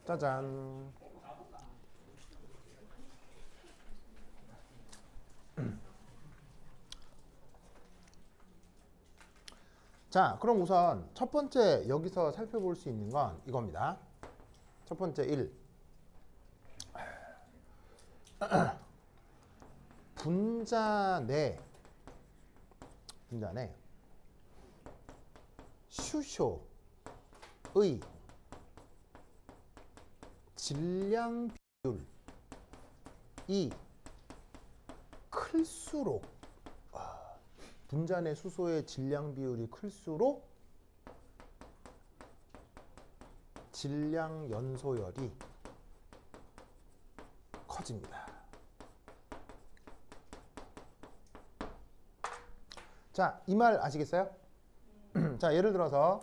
짜잔. 자, 그럼 우선 첫 번째 여기서 살펴볼 수 있는 건 이겁니다. 첫 번째 1. 분자 내 수소의 질량 비율이 클수록 분자 내 수소의 질량 비율이 클수록 질량 연소열이 커집니다. 자, 이 말 아시겠어요? 자, 예를 들어서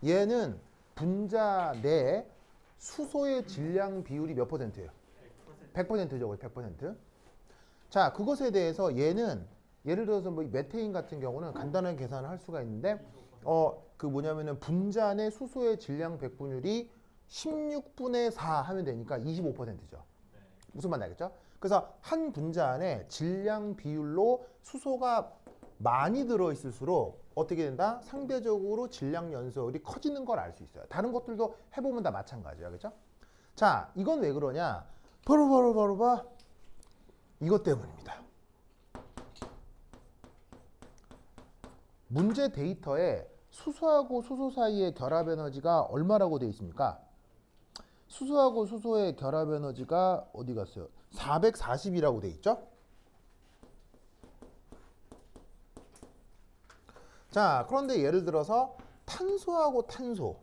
얘는 분자 내 수소의 질량 비율이 몇 %예요? 100%죠. 100%. 자, 그것에 대해서 얘는 예를 들어서 뭐 메테인 같은 경우는 간단하게 계산을 할 수가 있는데 뭐냐면은 분자 내 수소의 질량 백분율이 16분의 4 하면 되니까 25%죠. 무슨 말인지 알겠죠? 그래서 한 분자 안에 질량 비율로 수소가 많이 들어있을수록 어떻게 된다? 상대적으로 질량 연소율이 커지는 걸 알 수 있어요. 다른 것들도 해보면 다 마찬가지예요. 그렇죠? 자, 이건 왜 그러냐? 바로 봐. 이것 때문입니다. 문제 데이터에 수소하고 수소 사이의 결합 에너지가 얼마라고 되어 있습니까? 수소하고 수소의 결합 에너지가 어디 갔어요? 440이라고 되어 있죠? 자, 그런데 예를 들어서 탄소하고 탄소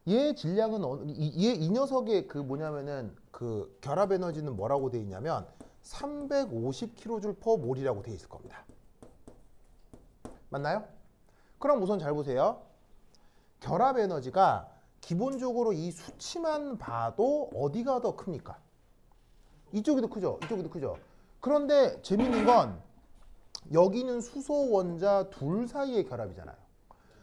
얘 질량은 이 녀석의 그 결합 에너지는 뭐라고 되어 있냐면 350kJ/몰이라고 되어 있을 겁니다. 맞나요? 그럼 우선 잘 보세요. 결합 에너지가 기본적으로 이 수치만 봐도 어디가 더 큽니까? 이쪽이 더 크죠? 이쪽이 더 크죠? 그런데 재밌는 건 여기는 수소 원자 둘 사이의 결합이잖아요.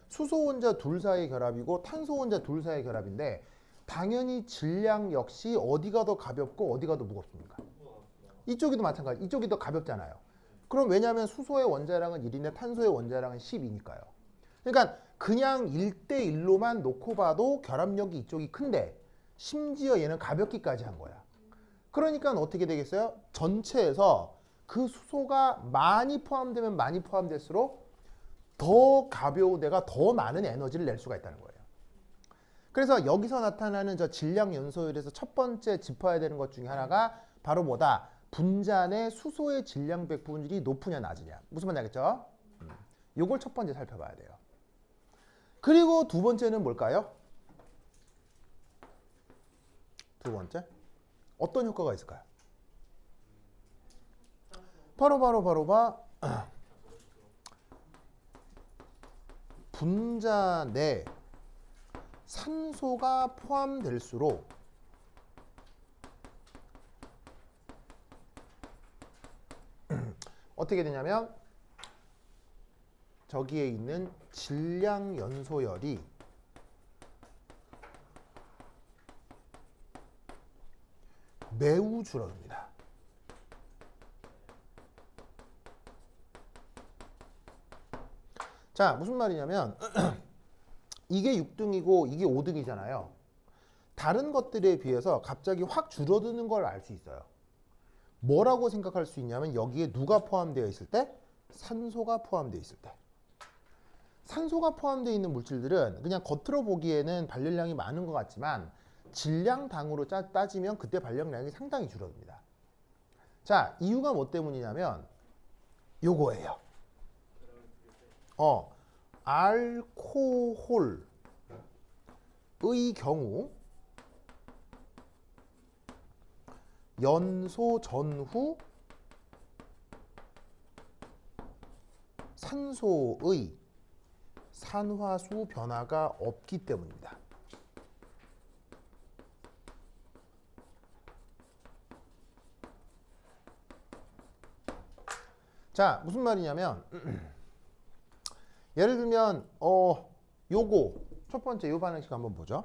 수소 원자 둘 사이의 결합이고 탄소 원자 둘 사이의 결합인데 당연히 질량 역시 어디가 더 가볍고 어디가 더 무겁습니까? 이쪽이 더 마찬가지. 이쪽이 더 가볍잖아요. 그럼 왜냐하면 수소의 원자량은 1인데 탄소의 원자량은 10이니까요. 그러니까 그냥 1대1로만 놓고 봐도 결합력이 이쪽이 큰데 심지어 얘는 가볍기까지 한 거야. 그러니까 어떻게 되겠어요? 전체에서 그 수소가 많이 포함되면 많이 포함될수록 더 가벼운 애가 더 많은 에너지를 낼 수가 있다는 거예요. 그래서 여기서 나타나는 저 질량 연소율에서 첫 번째 짚어야 되는 것 중에 하나가 바로 뭐다? 분자 내 수소의 질량 백분율이 높으냐 낮으냐. 무슨 말인지 알겠죠? 요걸 첫 번째 살펴봐야 돼요. 그리고 두 번째는 뭘까요? 두 번째 어떤 효과가 있을까요? 바로 분자 내 산소가 포함될수록 어떻게 되냐면 저기에 있는 질량 연소열이 매우 줄어듭니다. 자, 무슨 말이냐면 이게 6등이고 이게 5등이잖아요. 다른 것들에 비해서 갑자기 확 줄어드는 걸 알 수 있어요. 뭐라고 생각할 수 있냐면 여기에 누가 포함되어 있을 때? 산소가 포함되어 있을 때. 산소가 포함되어 있는 물질들은 그냥 겉으로 보기에는 발열량이 많은 것 같지만 질량당으로 따지면 그때 발열량이 상당히 줄어듭니다. 자, 이유가 뭐 때문이냐면 요거예요. 알코올의 경우 연소 전후 산소의 산화수 변화가 없기 때문입니다. 자, 무슨 말이냐면 예를 들면 요거 첫 번째 이 반응식 한번 보죠.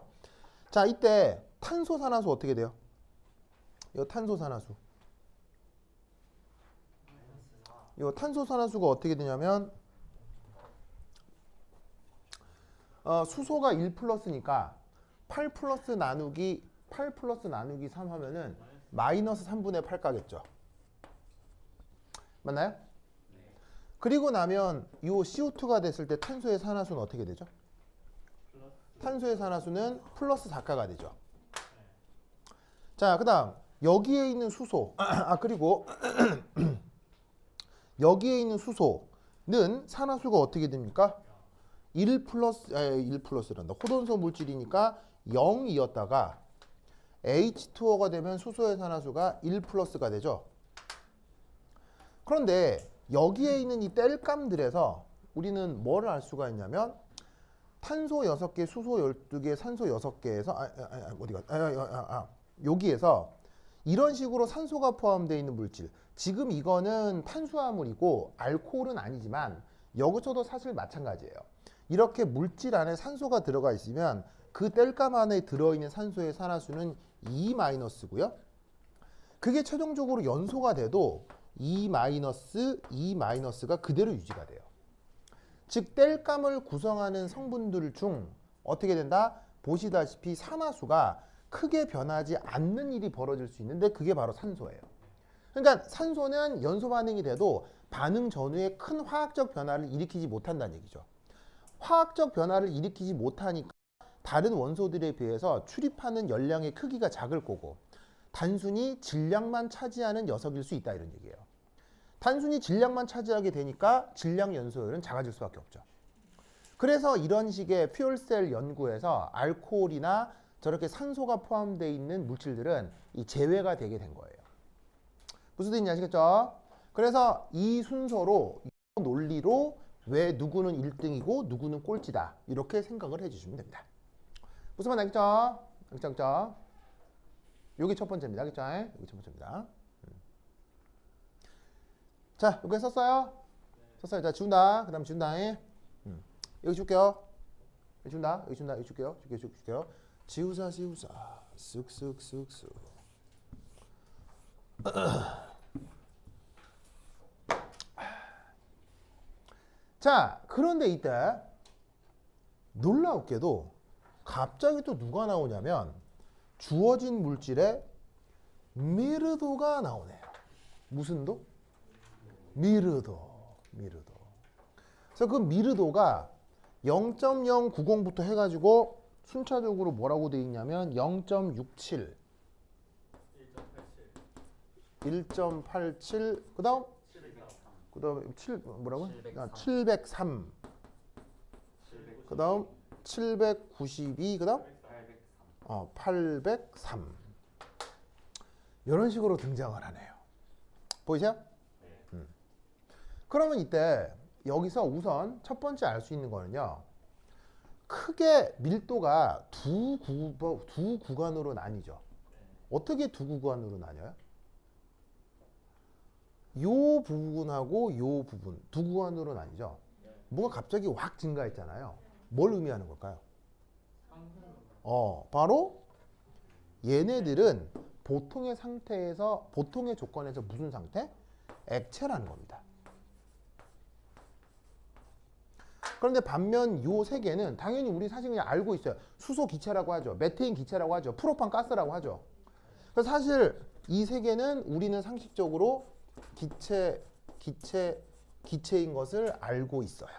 자, 이때 탄소산화수 어떻게 돼요? 이 탄소산화수. 이 탄소산화수가 어떻게 되냐면 수소가 1 플러스니까 8 플러스 나누기 3 하면은 마이너스 3분의 8 가겠죠. 맞나요? 그리고 나면 이 CO2가 됐을 때 탄소의 산화수는 어떻게 되죠? 탄소의 산화수는 플러스 4가가 되죠. 자, 그 다음 여기에 있는 수소 그리고 여기에 있는 수소는 산화수가 어떻게 됩니까? 1 플러스란다. 호돈소 물질이니까 0이었다가 H2O가 되면 수소의 산화수가 1 플러스가 되죠. 그런데 여기에 있는 이 땔감들에서 우리는 뭐를 알 수가 있냐면 탄소 6개, 수소 12개, 산소 6개에서 여기에서 이런 식으로 산소가 포함되어 있는 물질, 지금 이거는 탄수화물이고 알코올은 아니지만 여기서도 사실 마찬가지예요. 이렇게 물질 안에 산소가 들어가 있으면 그 땔감 안에 들어있는 산소의 산화수는 2-고요. 그게 최종적으로 연소가 돼도 2-가 그대로 유지가 돼요. 즉 땔감을 구성하는 성분들 중 어떻게 된다? 보시다시피 산화수가 크게 변하지 않는 일이 벌어질 수 있는데 그게 바로 산소예요. 그러니까 산소는 연소 반응이 돼도 반응 전후에 큰 화학적 변화를 일으키지 못한다는 얘기죠. 화학적 변화를 일으키지 못하니까 다른 원소들에 비해서 출입하는 열량의 크기가 작을 거고 단순히 질량만 차지하는 녀석일 수 있다 이런 얘기예요. 단순히 질량만 차지하게 되니까 질량 연소율은 작아질 수밖에 없죠. 그래서 이런 식의 퓨얼셀 연구에서 알코올이나 저렇게 산소가 포함되어 있는 물질들은 이 제외가 되게 된 거예요. 무슨 뜻인지 아시겠죠? 그래서 이 순서로 이 논리로 왜 누구는 1등이고 누구는 꼴찌다 이렇게 생각을 해주시면 됩니다. 무슨 말 알겠죠? 알겠죠? 여기 첫 번째입니다. 알겠죠? 여기 첫 번째입니다. 자, 여기 썼어요? 썼어요. 자, 지운다. 그 다음 지운다. 여기 줄게요. 여기 준다. 여기 준다. 여기 줄게요. 줄게요. 지우자. 쓱쓱쓱쓱. 자, 그런데 이때 놀라웠게도 갑자기 또 누가 나오냐면 주어진 물질에 미르도가 나오네요. 무슨 도? 미르도. 그래서 그 미르도가 0.090부터 해가지고 순차적으로 뭐라고 되어 있냐면 0.67, 1.87, 그다음 7 뭐라고? 703, 그다음 792, 그다음 803 이런 식으로 등장을 하네요. 보이세요? 그러면 이때 여기서 우선 첫 번째 알 수 있는 거는요. 크게 밀도가 두 구간으로 나뉘죠. 어떻게 두 구간으로 나뉘어요? 요 부분하고 요 부분 두 구간으로 나뉘죠. 뭐가 갑자기 확 증가했잖아요. 뭘 의미하는 걸까요? 바로 얘네들은 보통의 상태에서 보통의 조건에서 무슨 상태? 액체라는 겁니다. 그런데 반면 요 세 개는 당연히 우리 사실 그냥 알고 있어요. 수소 기체라고 하죠. 메테인 기체라고 하죠. 프로판 가스라고 하죠. 그래서 사실 이 세 개는 우리는 상식적으로 기체인 것을 알고 있어요.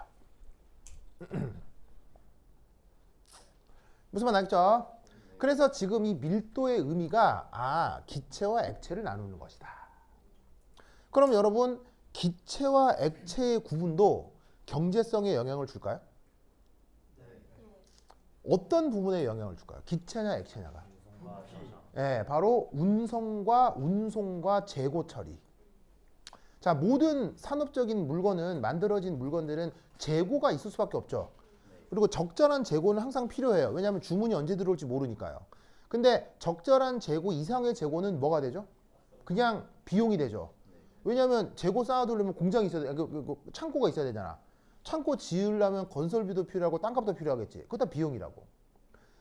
무슨 말 알겠죠? 그래서 지금 이 밀도의 의미가 기체와 액체를 나누는 것이다. 그럼 여러분 기체와 액체의 구분도 경제성에 영향을 줄까요? 어떤 부분에 영향을 줄까요? 기체냐 액체냐가? 네, 바로 운송과 재고 처리. 자, 모든 산업적인 물건은 만들어진 물건들은 재고가 있을 수밖에 없죠. 그리고 적절한 재고는 항상 필요해요. 왜냐하면 주문이 언제 들어올지 모르니까요. 근데 적절한 재고 이상의 재고는 뭐가 되죠? 그냥 비용이 되죠. 왜냐하면 재고 쌓아두려면 공장이 있어야 돼, 창고가 있어야 되잖아. 창고 지으려면 건설비도 필요하고 땅값도 필요하겠지. 그거 다 비용이라고.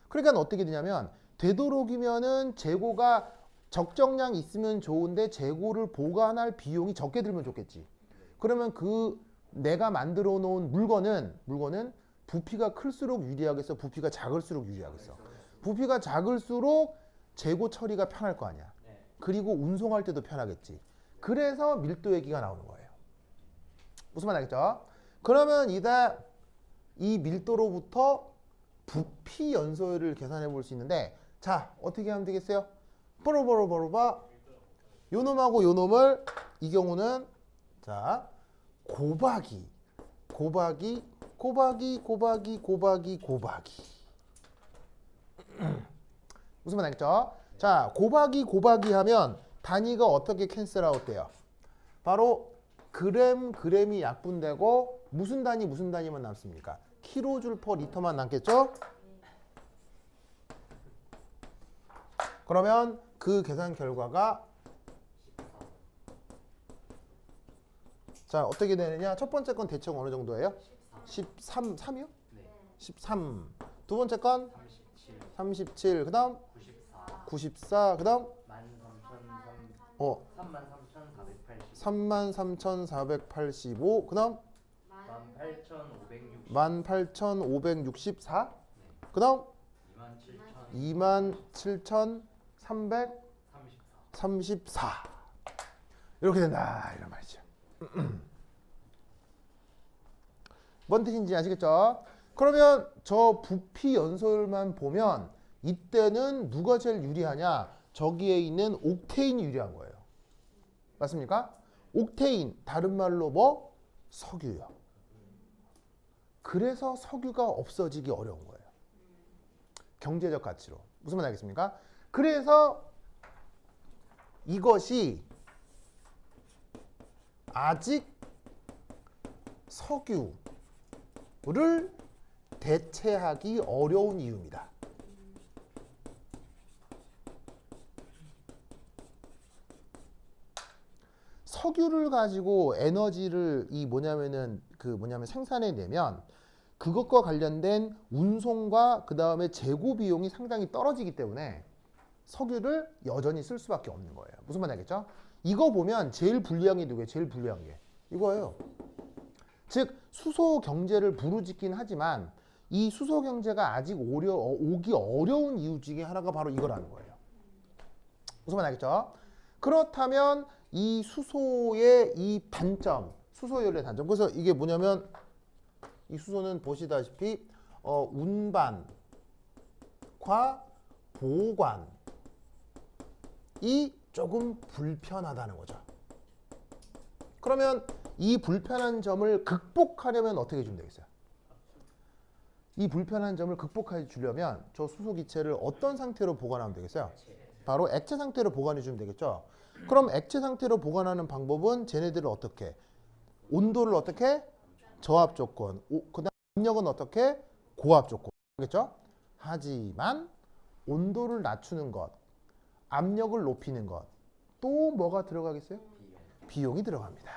그러니까 어떻게 되냐면 되도록이면은 재고가 적정량 있으면 좋은데 재고를 보관할 비용이 적게 들면 좋겠지. 그러면 그 내가 만들어 놓은 물건은 부피가 클수록 유리하겠어? 부피가 작을수록 유리하겠어? 부피가 작을수록 재고 처리가 편할 거 아니야. 그리고 운송할 때도 편하겠지. 그래서 밀도 얘기가 나오는 거예요. 무슨 말 알겠죠? 그러면 이 밀도로부터 부피 연소율을 계산해 볼 수 있는데, 자, 어떻게 하면 되겠어요? 뽀로뽀로뽀로봐. 요 놈하고 요 놈을 이 경우는 자, 곱하기 무슨 말 알겠죠? 자, 곱하기 하면 단위가 어떻게 캔슬아웃 돼요? 바로 그램이 약분되고 무슨 단위만 남습니까? 킬로줄 퍼 리터만 남겠죠? 그러면 그 계산 결과가 자, 어떻게 되느냐? 첫 번째 건 대충 어느 정도예요? 3이요? 네. 13. 두 번째 건 37. 37. 그다음 94. 94. 그다음 33,485. 그다음 18,564. 그다음 27,334. 이렇게 된다. 이런 말이죠. 뭔 뜻인지 아시겠죠? 그러면 저 부피 연소율만 보면 이때는 누가 제일 유리하냐? 저기에 있는 옥테인이 유리한 거예요. 맞습니까? 옥테인, 다른 말로 뭐? 석유요. 그래서 석유가 없어지기 어려운 거예요. 경제적 가치로. 무슨 말 알겠습니까? 그래서 이것이 아직 석유를 대체하기 어려운 이유입니다. 석유를 가지고 에너지를 생산해 내면 그것과 관련된 운송과 그 다음에 재고 비용이 상당히 떨어지기 때문에 석유를 여전히 쓸 수밖에 없는 거예요. 무슨 말인지 알겠죠? 이거 보면 제일 불리한 게 누구예요? 제일 불리한 게 이거예요. 즉 수소 경제를 부르짖긴 하지만 이 수소 경제가 아직 오기 어려운 이유 중에 하나가 바로 이거라는 거예요. 무슨 말인지 알겠죠? 그렇다면 이 수소의 이 단점, 수소연료의 단점. 그래서 이게 뭐냐면 이 수소는 보시다시피 운반과 보관이 조금 불편하다는 거죠. 그러면 이 불편한 점을 극복하려면 어떻게 해주면 되겠어요? 이 불편한 점을 극복해 주려면 저 수소 기체를 어떤 상태로 보관하면 되겠어요? 바로 액체 상태로 보관해 주면 되겠죠. 그럼 액체 상태로 보관하는 방법은 쟤네들을 어떻게? 온도를 어떻게? 저압 조건. 그다음 압력은 어떻게? 고압 조건. 알겠죠? 하지만 온도를 낮추는 것, 압력을 높이는 것, 또 뭐가 들어가겠어요? 비용이 들어갑니다.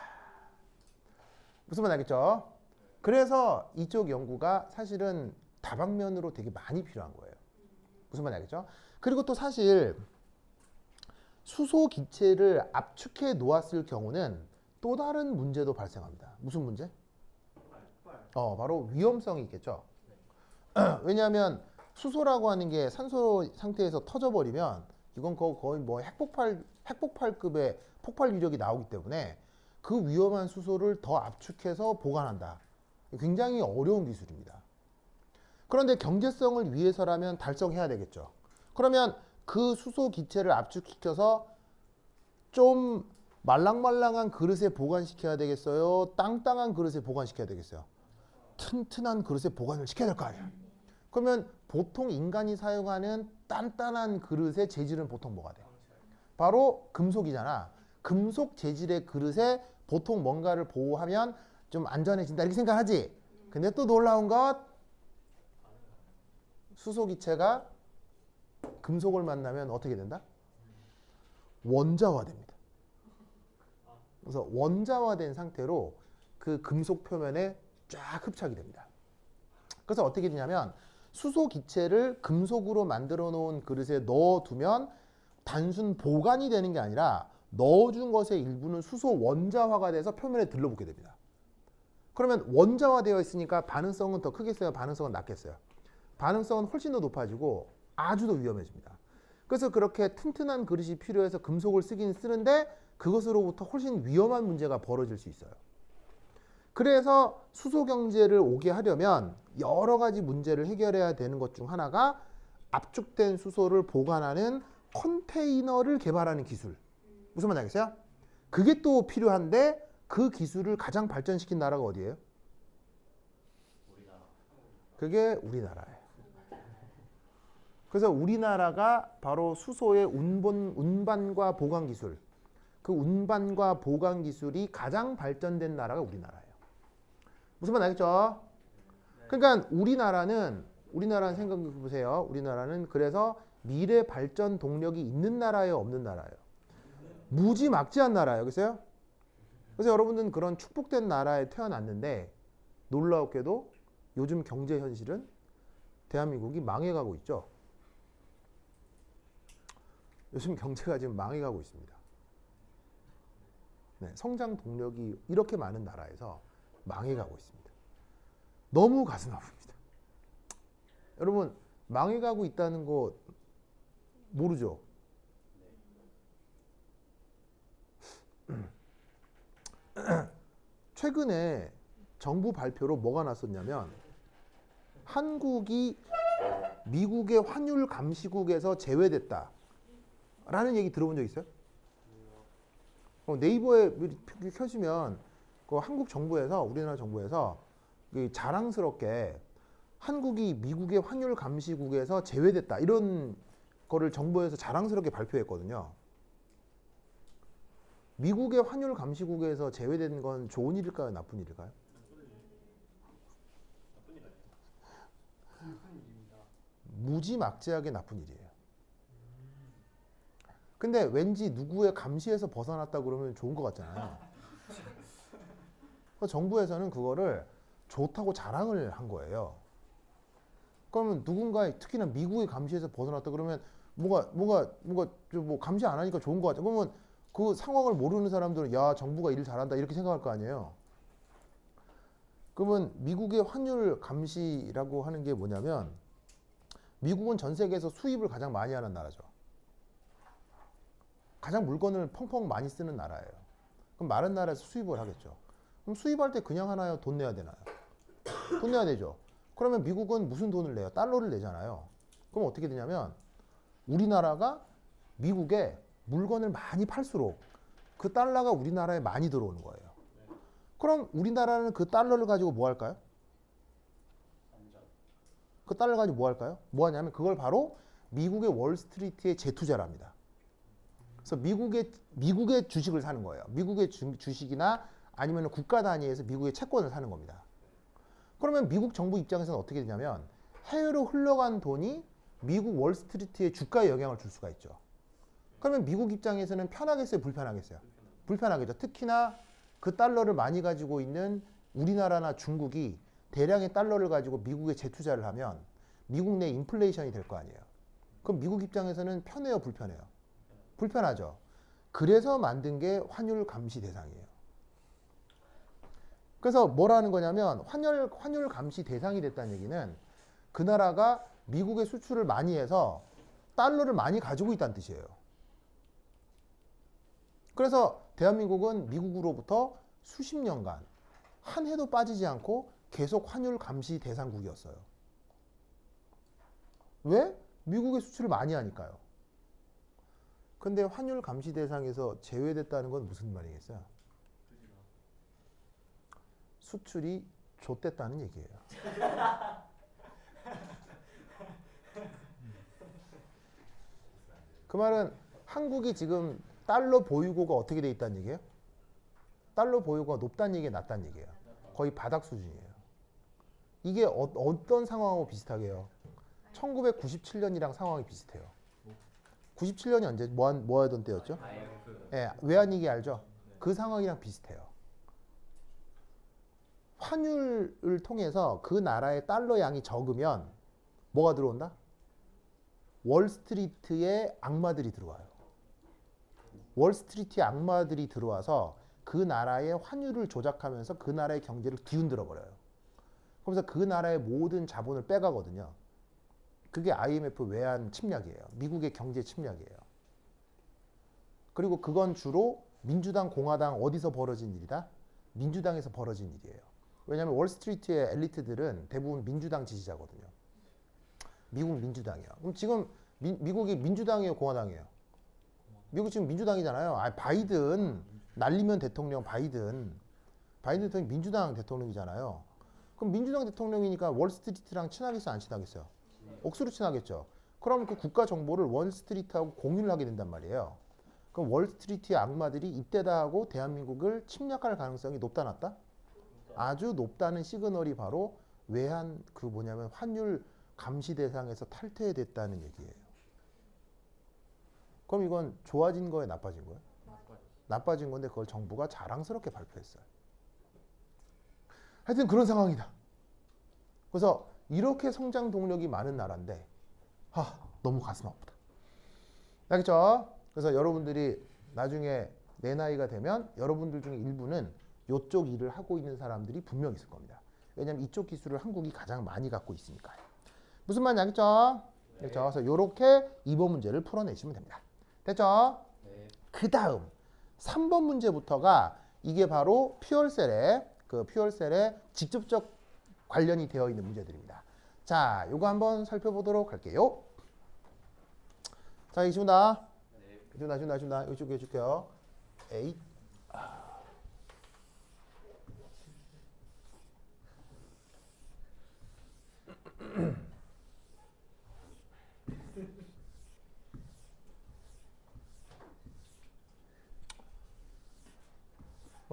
무슨 말 알겠죠? 그래서 이쪽 연구가 사실은 다방면으로 되게 많이 필요한 거예요. 무슨 말 알겠죠? 그리고 또 사실 수소 기체를 압축해 놓았을 경우는 또 다른 문제도 발생합니다. 무슨 문제? 바로 위험성이 있겠죠. 왜냐하면 수소라고 하는 게 산소 상태에서 터져버리면 이건 거의 뭐 핵폭발급의 폭발 위력이 나오기 때문에 그 위험한 수소를 더 압축해서 보관한다. 굉장히 어려운 기술입니다. 그런데 경제성을 위해서라면 달성해야 되겠죠. 그러면 그 수소 기체를 압축시켜서 좀 말랑말랑한 그릇에 보관시켜야 되겠어요? 땅땅한 그릇에 보관시켜야 되겠어요? 튼튼한 그릇에 보관을 시켜야 될 거 아니야. 그러면 보통 인간이 사용하는 단단한 그릇의 재질은 보통 뭐가 돼? 바로 금속이잖아. 금속 재질의 그릇에 보통 뭔가를 보호하면 좀 안전해진다 이렇게 생각하지. 근데 또 놀라운 것, 수소 기체가 금속을 만나면 어떻게 된다? 원자화됩니다. 그래서 원자화된 상태로 그 금속 표면에 쫙 흡착이 됩니다. 그래서 어떻게 되냐면 수소 기체를 금속으로 만들어 놓은 그릇에 넣어두면 단순 보관이 되는 게 아니라 넣어준 것의 일부는 수소 원자화가 돼서 표면에 들러붙게 됩니다. 그러면 원자화되어 있으니까 반응성은 더 크겠어요? 반응성은 낮겠어요? 반응성은 훨씬 더 높아지고 아주 더 위험해집니다. 그래서 그렇게 튼튼한 그릇이 필요해서 금속을 쓰긴 쓰는데 그것으로부터 훨씬 위험한 문제가 벌어질 수 있어요. 그래서 수소 경제를 오게 하려면 여러 가지 문제를 해결해야 되는 것 중 하나가 압축된 수소를 보관하는 컨테이너를 개발하는 기술. 무슨 말인지 알겠어요? 그게 또 필요한데 그 기술을 가장 발전시킨 나라가 어디예요? 그게 우리나라예요. 그래서 우리나라가 바로 수소의 운반과 보관 기술, 그 운반과 보관 기술이 가장 발전된 나라가 우리나라예요. 무슨 말 알겠죠? 그러니까 우리나라는 생각해 보세요. 우리나라는 그래서 미래 발전 동력이 있는 나라예요, 없는 나라예요? 무지막지한 나라예요. 그래서 여러분들은 그런 축복된 나라에 태어났는데 놀라웠게도 요즘 경제 현실은 대한민국이 망해가고 있죠. 요즘 경제가 지금 망해가고 있습니다. 네, 성장 동력이 이렇게 많은 나라에서 망해가고 있습니다. 너무 가슴 아픕니다. 여러분 망해가고 있다는 거 모르죠? 최근에 정부 발표로 뭐가 났었냐면 한국이 미국의 환율 감시국에서 제외됐다 라는 얘기 들어본 적 있어요? 네이버에 켜시면 그 한국 정부에서 우리나라 정부에서 자랑스럽게 한국이 미국의 환율 감시국에서 제외됐다 이런 거를 정부에서 자랑스럽게 발표했거든요. 미국의 환율 감시국에서 제외된 건 좋은 일일까요? 나쁜 일일까요? 무지막지하게 나쁜 일이에요. 근데 왠지 누구의 감시에서 벗어났다 그러면 좋은 것 같잖아요. 정부에서는 그거를 좋다고 자랑을 한 거예요. 그러면 누군가 특히나 미국의 감시에서 벗어났다 그러면 뭔가 뭐 감시 안 하니까 좋은 것 같아. 그러면 그 상황을 모르는 사람들은 야 정부가 일 잘한다 이렇게 생각할 거 아니에요. 그러면 미국의 환율 감시라고 하는 게 뭐냐면 미국은 전 세계에서 수입을 가장 많이 하는 나라죠. 가장 물건을 펑펑 많이 쓰는 나라예요. 그럼 많은 나라에서 수입을 하겠죠. 그럼 수입할 때 그냥 하나요? 돈 내야 되나요? 돈 내야 되죠. 그러면 미국은 무슨 돈을 내요? 달러를 내잖아요. 그럼 어떻게 되냐면 우리나라가 미국에 물건을 많이 팔수록 그 달러가 우리나라에 많이 들어오는 거예요. 그럼 우리나라는 그 달러를 가지고 뭐 할까요? 그 달러를 가지고 뭐 할까요? 뭐 하냐면 그걸 바로 미국의 월스트리트에 재투자를 합니다. 그래서 미국의 주식을 사는 거예요. 미국의 주식이나 아니면 국가 단위에서 미국의 채권을 사는 겁니다. 그러면 미국 정부 입장에서는 어떻게 되냐면 해외로 흘러간 돈이 미국 월스트리트의 주가에 영향을 줄 수가 있죠. 그러면 미국 입장에서는 편하겠어요? 불편하겠어요? 불편하겠죠. 특히나 그 달러를 많이 가지고 있는 우리나라나 중국이 대량의 달러를 가지고 미국에 재투자를 하면 미국 내 인플레이션이 될 거 아니에요. 그럼 미국 입장에서는 편해요? 불편해요? 불편하죠. 그래서 만든 게 환율 감시 대상이에요. 그래서 뭐라는 거냐면 환율 감시 대상이 됐다는 얘기는 그 나라가 미국에 수출을 많이 해서 달러를 많이 가지고 있다는 뜻이에요. 그래서 대한민국은 미국으로부터 수십 년간 한 해도 빠지지 않고 계속 환율 감시 대상국이었어요. 왜? 미국에 수출을 많이 하니까요. 근데 환율 감시 대상에서 제외됐다는 건 무슨 말이겠어요? 수출이 좆됐다는 얘기예요. 그 말은 한국이 지금 달러 보유고가 어떻게 돼 있다는 얘기예요? 달러 보유고가 높다는 얘기예요? 낮다는 얘기예요? 거의 바닥 수준이에요. 이게 어떤 상황하고 비슷하게요? 1997년이랑 상황이 비슷해요. 97년이 언제 뭐 하던 때였죠? 외환위기 알죠? 그 상황이랑 비슷해요. 환율을 통해서 그 나라의 달러 양이 적으면 뭐가 들어온다? 월스트리트에 악마들이 들어와요. 월스트리트에 악마들이 들어와서 그 나라의 환율을 조작하면서 그 나라의 경제를 뒤흔들어 버려요. 그러면서 그 나라의 모든 자본을 빼가거든요. 그게 IMF 외환 침략이에요. 미국의 경제 침략이에요. 그리고 그건 주로 민주당, 공화당 어디서 벌어진 일이다? 민주당에서 벌어진 일이에요. 왜냐하면 월스트리트의 엘리트들은 대부분 민주당 지지자거든요. 미국 민주당이요. 그럼 지금 미국이 민주당이에요, 공화당이에요? 미국 지금 민주당이잖아요. 바이든 날리면 대통령 바이든 대통령 민주당 대통령이잖아요. 그럼 민주당 대통령이니까 월스트리트랑 친하겠어요, 안 친하겠어요? 억수로 친하겠죠. 그럼 그 국가 정보를 월스트리트하고 공유를 하게 된단 말이에요. 그럼 월스트리트의 악마들이 이때다 하고 대한민국을 침략할 가능성이 높다 낮다? 아주 높다는 시그널이 바로 외환 뭐냐면 환율 감시 대상에서 탈퇴됐다는 얘기예요. 그럼 이건 좋아진 거예요, 나빠진 거예요? 나빠진 건데 그걸 정부가 자랑스럽게 발표했어요. 하여튼 그런 상황이다. 그래서 이렇게 성장 동력이 많은 나라인데 너무 가슴 아프다. 알겠죠? 그래서 여러분들이 나중에 내 나이가 되면 여러분들 중에 일부는 이쪽 일을 하고 있는 사람들이 분명 있을 겁니다. 왜냐하면 이쪽 기술을 한국이 가장 많이 갖고 있으니까요. 무슨 말인지 알겠죠? 네. 그렇죠? 그래서 이렇게 2번 문제를 풀어내시면 됩니다. 됐죠? 네. 그 다음 3번 문제부터가 이게 바로 퓨얼셀의 직접적 관련이 되어 있는 문제들입니다. 자, 요거 한번 살펴보도록 할게요. 자, 이 준다. 네. 준다. 이쪽에 해줄게요. 에잇.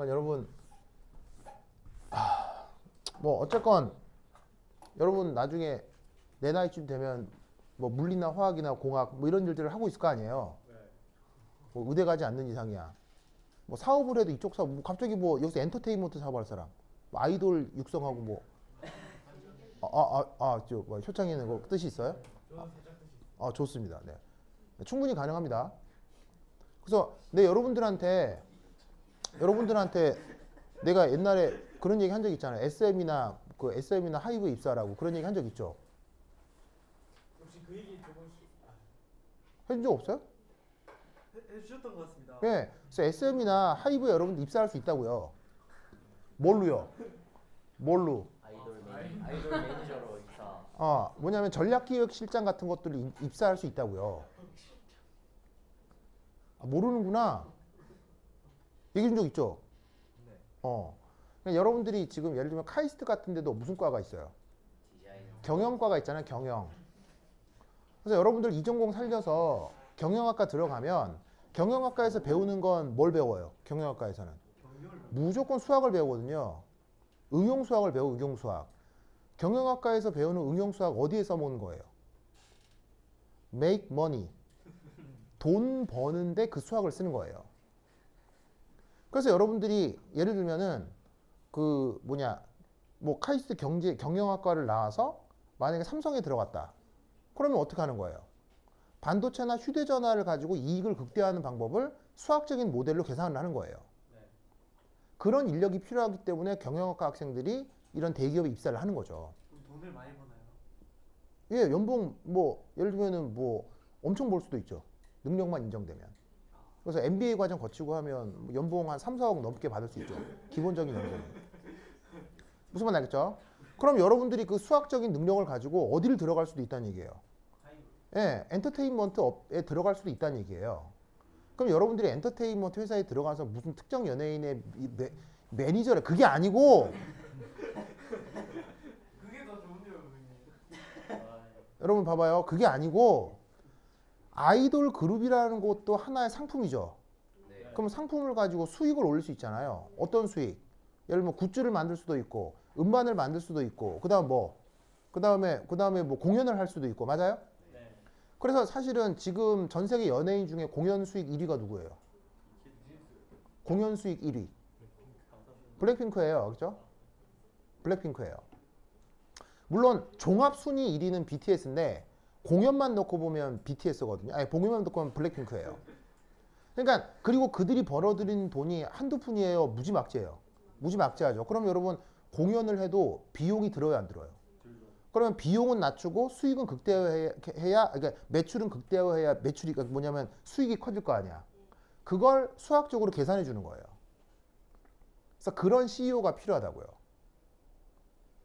여러분, 뭐 어쨌건 여러분 나중에 내 나이쯤 되면 뭐 물리나 화학이나 공학 뭐 이런 일들을 하고 있을 거 아니에요. 뭐 의대 가지 않는 이상이야. 뭐 사업을 해도 이쪽 사업, 뭐 갑자기 뭐 여기서 엔터테인먼트 사업할 사람, 뭐 아이돌 육성하고 뭐, 뭐 효창이는 거 뜻이 있어요? 좋습니다. 네, 충분히 가능합니다. 그래서 여러분들한테 내가 옛날에 그런 얘기 한 적 있잖아요. SM이나 하이브 입사라고 그런 얘기 한 적 있죠. 혹시 그 얘기 해준 적 없어요? 해주셨던 것 같습니다. 네, 그래서 SM이나 하이브에 여러분들 입사할 수 있다고요. 뭘로요? 아이돌 매니저로 입사. 뭐냐면 전략기획실장 같은 것들을 입사할 수 있다고요. 모르는구나. 얘기 준 적 있죠? 네. 그러니까 여러분들이 지금 예를 들면 카이스트 같은 데도 무슨 과가 있어요? 경영과가 있잖아요, 경영. 그래서 여러분들 이전공 살려서 경영학과 들어가면 경영학과에서 배우는 건 뭘 배워요? 경영학과에서는 무조건 수학을 배우거든요. 응용수학을 배워, 응용수학. 경영학과에서 배우는 응용수학 어디에 써먹는 거예요? make money. 돈 버는데 그 수학을 쓰는 거예요. 그래서 여러분들이 예를 들면은 뭐 카이스트 경영학과를 나와서 만약에 삼성에 들어갔다. 그러면 어떻게 하는 거예요? 반도체나 휴대전화를 가지고 이익을 극대화하는 방법을 수학적인 모델로 계산을 하는 거예요. 네. 그런 인력이 필요하기 때문에 경영학과 학생들이 이런 대기업에 입사를 하는 거죠. 그럼 돈을 많이 버나요? 예, 연봉 뭐 예를 들면은 뭐 엄청 벌 수도 있죠. 능력만 인정되면. 그래서 MBA 과정 거치고 하면 연봉 한 3, 4억 넘게 받을 수 있죠. 기본적인 연봉. 무슨 말 알겠죠? 그럼 여러분들이 그 수학적인 능력을 가지고 어디를 들어갈 수도 있다는 얘기예요. 예, 엔터테인먼트에 들어갈 수도 있다는 얘기예요. 그럼 여러분들이 엔터테인먼트 회사에 들어가서 무슨 특정 연예인의 매니저래. 그게 아니고 그게 더 좋은데요, 선생님. 여러분 봐봐요. 그게 아니고 아이돌 그룹이라는 것도 하나의 상품이죠. 네. 그럼 상품을 가지고 수익을 올릴 수 있잖아요. 어떤 수익? 예를 들면 굿즈를 만들 수도 있고 음반을 만들 수도 있고 그다음에 뭐 공연을 할 수도 있고 맞아요? 네. 그래서 사실은 지금 전 세계 연예인 중에 공연 수익 1위가 누구예요? 공연 수익 1위. 블랙핑크예요. 그렇죠? 블랙핑크예요. 물론 종합 순위 1위는 BTS인데 공연만 넣고 보면 BTS거든요. 아니 공연만 넣고 보면 블랙핑크예요. 그러니까 그리고 그들이 벌어들인 돈이 한두 푼이에요. 무지막지예요. 무지막지하죠. 그럼 여러분 공연을 해도 비용이 들어요, 안 들어요? 그러면 비용은 낮추고 수익은 극대화해야, 그러니까 매출은 극대화해야 매출이 뭐냐면 수익이 커질 거 아니야. 그걸 수학적으로 계산해 주는 거예요. 그래서 그런 CEO가 필요하다고요.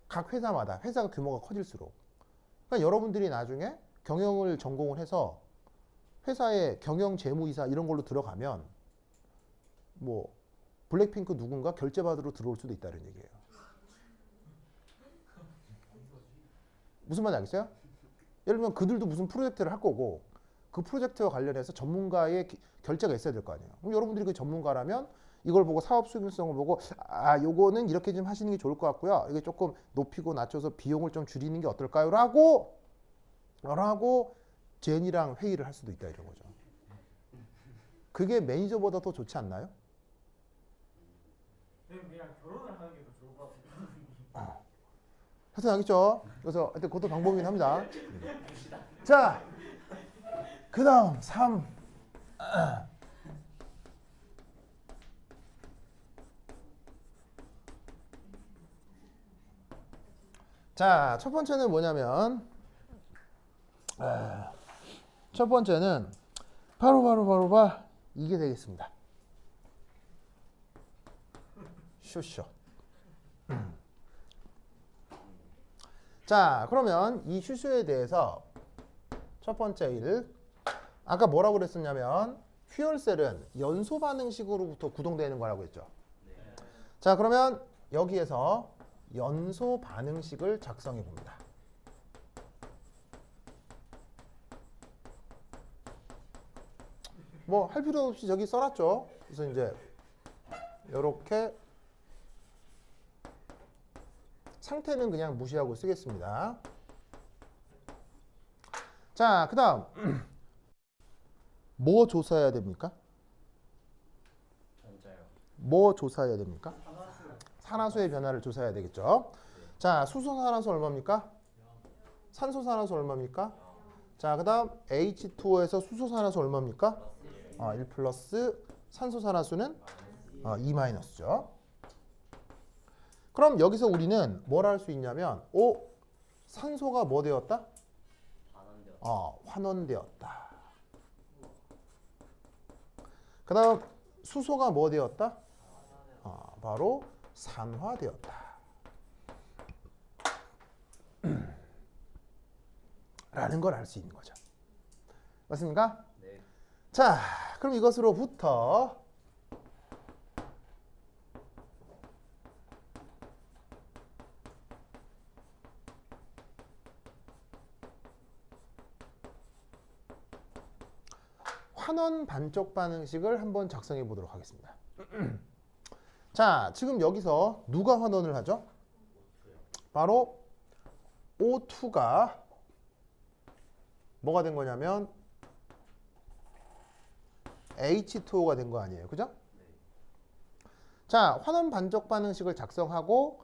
각 회사마다 회사가 규모가 커질수록. 그러니까 여러분들이 나중에 경영을 전공을 해서 회사의 경영 재무이사 이런 걸로 들어가면 뭐 블랙핑크 누군가 결제받으러 들어올 수도 있다는 얘기예요. 무슨 말인지 알겠어요? 예를 들면 그들도 무슨 프로젝트를 할 거고 그 프로젝트와 관련해서 전문가의 결제가 있어야 될 거 아니에요. 그럼 여러분들이 그 전문가라면 이걸 보고 사업 수익성을 보고 아 요거는 이렇게 좀 하시는 게 좋을 것 같고요. 이게 조금 높이고 낮춰서 비용을 좀 줄이는 게 어떨까요? 라고 제니랑 회의를 할 수도 있다 이런 거죠. 그게 매니저보다 더 좋지 않나요? 그냥 결혼을 하는 게 더 좋을 것 같아요. 해서 알겠죠? 그래서 하여튼 그것도 방법이긴 합니다. 자, 그 다음 3. 자, 첫 번째는 뭐냐면 첫 번째는 바로 이게 되겠습니다. 쇼쇼. 자, 그러면 이 슈슈에 대해서 첫 번째 일 아까 뭐라고 그랬었냐면 퓨얼셀은 연소 반응식으로부터 구동되는 거라고 했죠. 자, 그러면 여기에서 연소 반응식을 작성해 봅니다. 뭐 할 필요 없이 저기 써놨죠. 그래서 이제 이렇게 상태는 그냥 무시하고 쓰겠습니다. 자, 그 다음 뭐 조사해야 됩니까? 전자요. 뭐 조사해야 됩니까? 산화수의 변화를 조사해야 되겠죠. 자, 수소산화수 얼마입니까? 산소산화수 얼마입니까? 자, 그 다음 H2O에서 수소산화수 얼마입니까? 1 플러스 산소산화수는 2 마이너스죠. 그럼 여기서 우리는 뭘 할 수 있냐면 산소가 뭐 되었다? 환원되었다. 그 다음 수소가 뭐 되었다? 바로 산화되었다. 라는 걸 알 수 있는 거죠. 맞습니까? 네. 자, 그럼 이것으로부터 환원 반쪽 반응식을 한번 작성해 보도록 하겠습니다. 자, 지금 여기서 누가 환원을 하죠? 바로 O2가 뭐가 된 거냐면 H2O가 된 거 아니에요. 그죠? 자, 환원 반쪽 반응식을 작성하고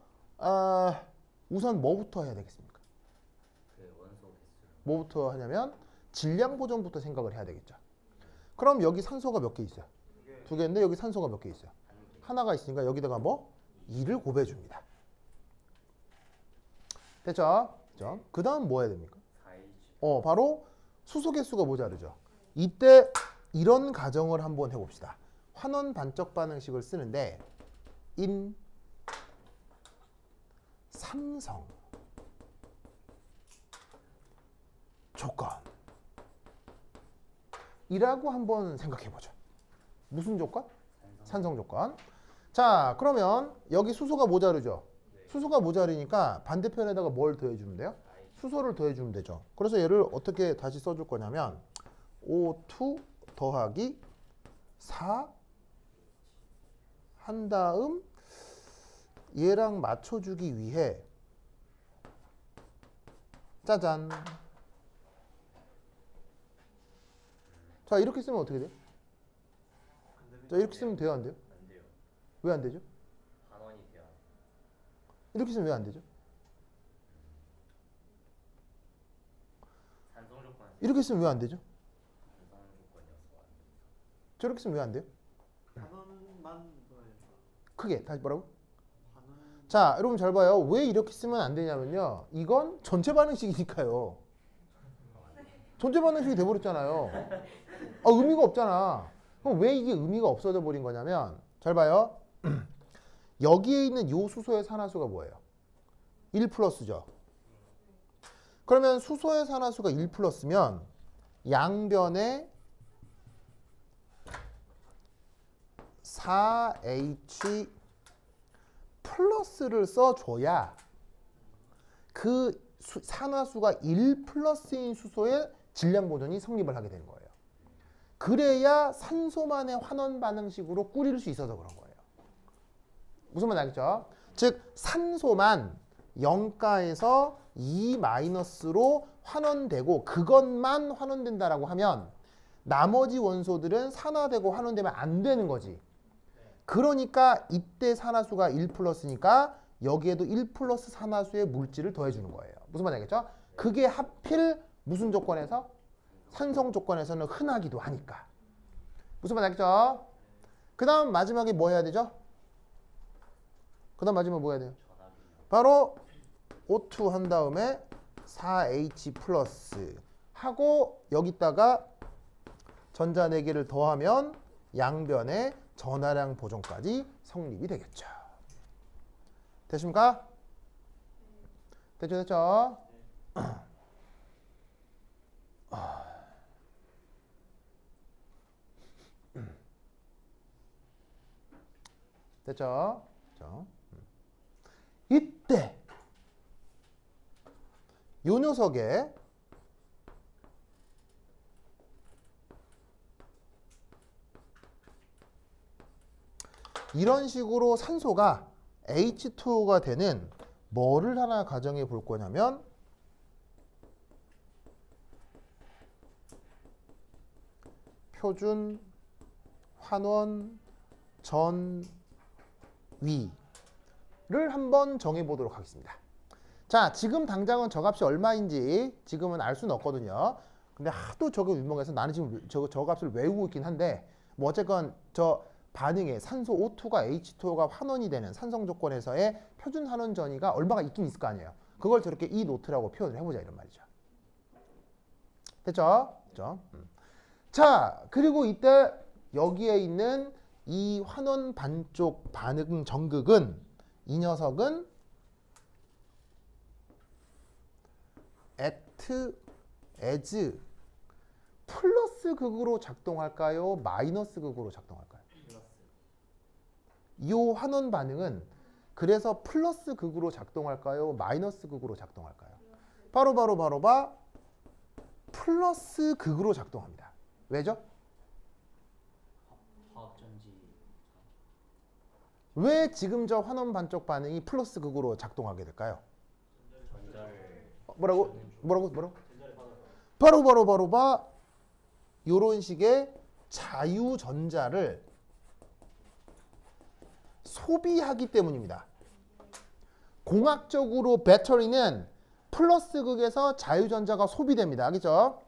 우선 뭐부터 해야 되겠습니까? 그 원소 개수. 뭐부터 하냐면 질량 보존부터 생각을 해야 되겠죠. 그럼 여기 산소가 몇 개 있어요? 2개인데 여기 산소가 몇 개 있어요? 하나가 있으니까 여기다가 뭐? 2를 곱해 줍니다. 됐죠? 그 다음 뭐 해야 됩니까? 4H. 바로 수소 개수가 모자르죠. 이때 이런 가정을 한번 해봅시다. 환원 반쪽 반응식을 쓰는데 in 삼성 조건 이라고 한번 생각해보죠. 무슨 조건? 산성 조건. 자, 그러면 여기 수소가 모자르죠. 수소가 모자르니까 반대편에다가 뭘 더해주면 돼요? 수소를 더해주면 되죠. 그래서 얘를 어떻게 다시 써줄 거냐면 O2 더하기 4 한 다음 얘랑 맞춰주기 위해 짜잔. 자, 이렇게 쓰면 어떻게 돼요? 자, 이렇게 쓰면 돼요, 안 돼요? 안 돼요. 왜 안 되죠? 반원이 돼요. 이렇게 쓰면 왜 안 되죠? 산성 조건 이렇게 쓰면 왜 안 되죠? 산성 조건이어서 안 됩니다. 저렇게 쓰면 왜 안 돼요? 단원만 넣어야죠. 크게 다시 뭐라고? 단원 자, 여러분 잘 봐요. 왜 이렇게 쓰면 안 되냐면요. 이건 전체 반응식이니까요. 전체 반응식이 돼버렸잖아요. 의미가 없잖아. 그럼 왜 이게 의미가 없어져 버린 거냐면 잘 봐요. 여기에 있는 요 수소의 산화수가 뭐예요? 1 플러스죠. 그러면 수소의 산화수가 1 플러스면 양변에 4H 플러스를 써줘야 그 산화수가 1 플러스인 수소의 질량 보존이 성립을 하게 되는 거예요. 그래야 산소만의 환원 반응식으로 꾸릴 수 있어서 그런 거예요. 무슨 말인지 알겠죠? 즉 산소만 0가에서 2-로 환원되고 그것만 환원된다라고 하면 나머지 원소들은 산화되고 환원되면 안 되는 거지. 그러니까 이때 산화수가 1 플러스니까 여기에도 1 플러스 산화수의 물질을 더해주는 거예요. 무슨 말인지 알겠죠? 그게 하필 무슨 조건에서? 산성 조건에서는 흔하기도 하니까. 무슨 말인지 알겠죠? 그 다음 마지막에 뭐 해야 되죠? 그 다음 마지막에 뭐 해야 돼요? 바로 O2 한 다음에 4H 플러스 하고 여기다가 전자 4개를 더하면 양변에 전하량 보존까지 성립이 되겠죠. 됐습니까? 됐죠? 됐죠? 이때 요 녀석에 이런 식으로 산소가 H2O가 되는 뭐를 하나 가정해 볼 거냐면 표준 환원 전위를 한번 정해 보도록 하겠습니다. 자, 지금 당장은 저 값이 얼마인지 지금은 알 수는 없거든요. 근데 하도 저게 유명해서 나는 지금 저 값을 외우고 있긴 한데 뭐 어쨌건 저 반응에 산소 O2가 H2O가 환원이 되는 산성 조건에서의 표준 환원 전위가 얼마가 있긴 있을 거 아니에요. 그걸 저렇게 이 노트라고 표현을 해보자 이런 말이죠. 됐죠? 자, 그리고 이때 여기에 있는 이 환원 반쪽 반응 정극은 이 녀석은 act as 플러스 극으로 작동할까요? 마이너스 극으로 작동할까요? 이 환원 반응은 그래서 플러스 극으로 작동할까요? 마이너스 극으로 작동할까요? 바로 플러스 극으로 작동합니다. 왜죠? 화학전지 왜 지금 저 환원 반쪽 반응이 플러스 극으로 작동하게 될까요? 전자를 뭐라고? 바로 요런 식의 자유전자를 소비하기 때문입니다. 공학적으로 배터리는 플러스 극에서 자유전자가 소비됩니다. 알겠죠?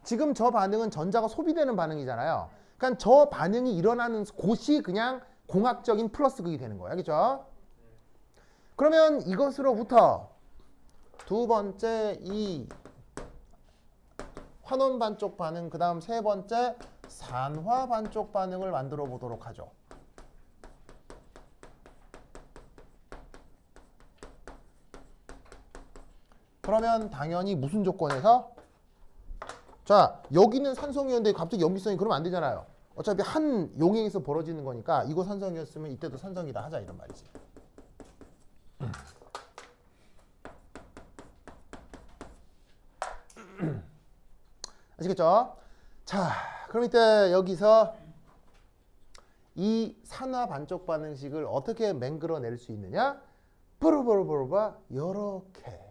지금 저 반응은 전자가 소비되는 반응이잖아요. 그러니까 저 반응이 일어나는 곳이 그냥 공학적인 플러스 극이 되는 거예요. 알겠죠? 그러면 이것으로부터 두 번째 이 환원 반쪽 반응, 그 다음 세 번째 산화 반쪽 반응을 만들어 보도록 하죠. 그러면 당연히 무슨 조건에서? 자, 여기는 산성이었는데 갑자기 염기성이 그러면 안 되잖아요. 어차피 한 용해에서 벌어지는 거니까 이거 산성이었으면 이때도 산성이다 하자 이런 말이지. 아시겠죠? 자, 그럼 이때 여기서 이 산화 반쪽 반응식을 어떻게 맹글어낼 수 있느냐? 뽀로뽀로뽀로가 요렇게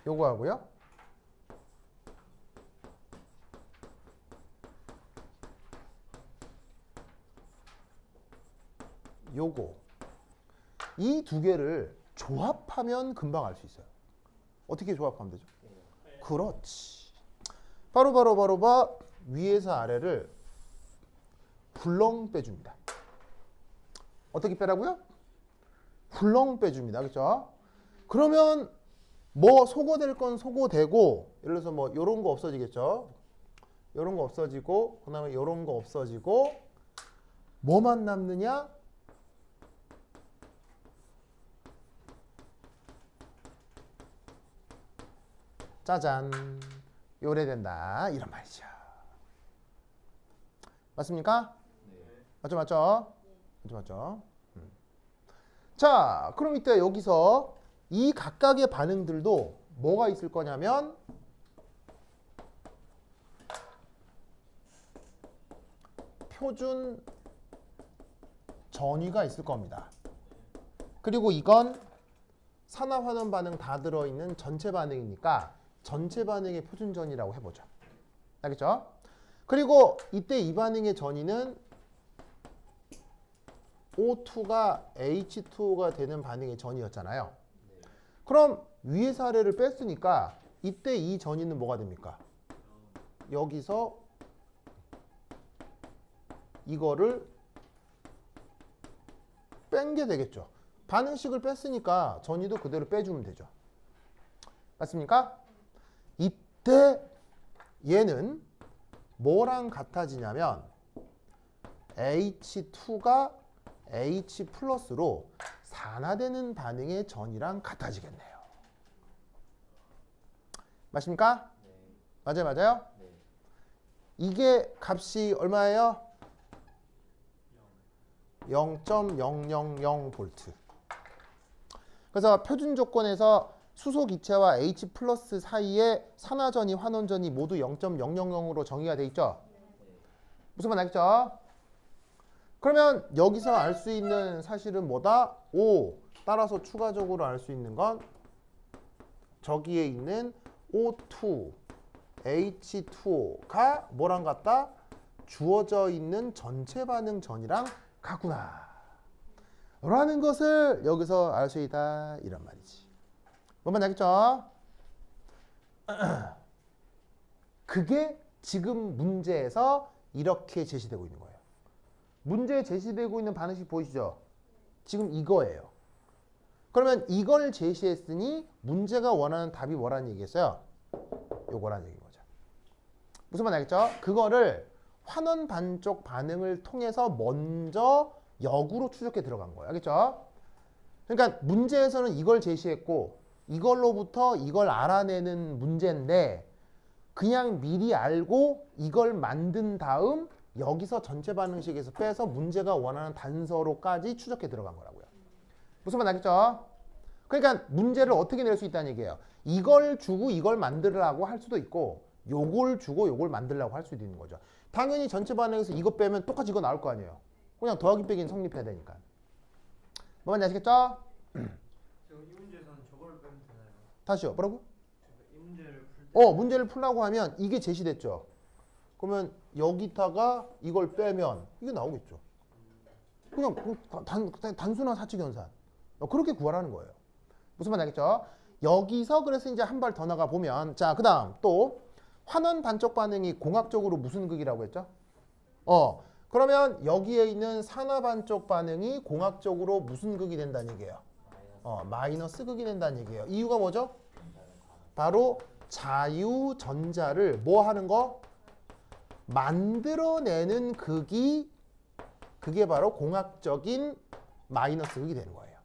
요거 하고요. 요거 이 두 개를 조합하면 금방 알 수 있어요. 어떻게 조합하면 되죠? 그렇지. 바로 봐. 위에서 아래를 불렁 빼줍니다. 어떻게 빼라고요? 불렁 빼줍니다. 그렇죠? 그러면 뭐 소거될 건 소거되고, 예를 들어서 뭐 요런 거 없어지겠죠? 요런 거 없어지고, 그 다음에 요런 거 없어지고, 뭐만 남느냐? 짜잔, 요래된다 이런 말이죠. 맞습니까? 네. 맞죠? 자, 그럼 이때 여기서 이 각각의 반응들도 뭐가 있을 거냐면 표준 전위가 있을 겁니다. 그리고 이건 산화환원 반응 다 들어있는 전체 반응이니까 전체 반응의 표준 전위라고 해보죠. 알겠죠? 그리고 이때 이 반응의 전위는 O2가 H2O가 되는 반응의 전위였잖아요. 그럼 위에서 아래를 뺐으니까 이때 이 전위는 뭐가 됩니까? 여기서 이거를 뺀 게 되겠죠. 반응식을 뺐으니까 전위도 그대로 빼주면 되죠. 맞습니까? 이때 얘는 뭐랑 같아지냐면 H2가 H 플러스로 산화되는 반응의 전이랑 같아지겠네요. 맞습니까? 네. 맞아요? 네. 이게 값이 얼마예요? 0.000V. 그래서 표준 조건에서 수소 기체와 H 플러스 사이에 산화전이, 환원전이 모두 0.000으로 정의가 돼 있죠? 무슨 말 알겠죠? 그러면 여기서 알 수 있는 사실은 뭐다? O. 따라서 추가적으로 알 수 있는 건 저기에 있는 O2, H2O가 뭐랑 같다? 주어져 있는 전체 반응 전이랑 같구나 라는 것을 여기서 알 수 있다 이런 말이지. 뭔 말인지 알겠죠? 그게 지금 문제에서 이렇게 제시되고 있는 거예요. 문제에 제시되고 있는 반응식 보이시죠? 지금 이거예요. 그러면 이걸 제시했으니 문제가 원하는 답이 뭐라는 얘기겠어요? 요거라는 얘기인 거죠. 무슨 말 알겠죠? 그거를 환원 반쪽 반응을 통해서 먼저 역으로 추적해 들어간 거예요. 알겠죠? 그러니까 문제에서는 이걸 제시했고 이걸로부터 이걸 알아내는 문제인데 그냥 미리 알고 이걸 만든 다음 여기서 전체 반응식에서 빼서 문제가 원하는 단서로까지 추적해 들어간 거라고요. 무슨 말 알겠죠? 그러니까 문제를 어떻게 낼 수 있다는 얘기예요. 이걸 주고 이걸 만들라고 할 수도 있고 요걸 주고 요걸 만들라고 할 수도 있는 거죠. 당연히 전체 반응에서 이거 빼면 똑같이 이거 나올 거 아니에요. 그냥 더하기 빼기는 성립해야 되니까. 뭐 말인지 아시겠죠? 지금 이 문제에서는 저걸 빼면 되나요? 다시요. 뭐라고? 이 문제를 풀 때. 문제를 풀라고 하면 이게 제시됐죠. 그러면 여기다가 이걸 빼면 이게 나오겠죠. 그냥 단순한 사칙 연산. 그렇게 구하라는 거예요. 무슨 말인지 알겠죠? 여기서 그래서 이제 한 발 더 나가 보면 자, 그다음 또 환원 반쪽 반응이 공학적으로 무슨 극이라고 했죠? 그러면 여기에 있는 산화 반쪽 반응이 공학적으로 무슨 극이 된다는 얘기예요? 마이너스 극이 된다는 얘기예요. 이유가 뭐죠? 바로 자유전자를 뭐 하는 거? 만들어내는 극이 그게 바로 공학적인 마이너스 극이 되는 거예요.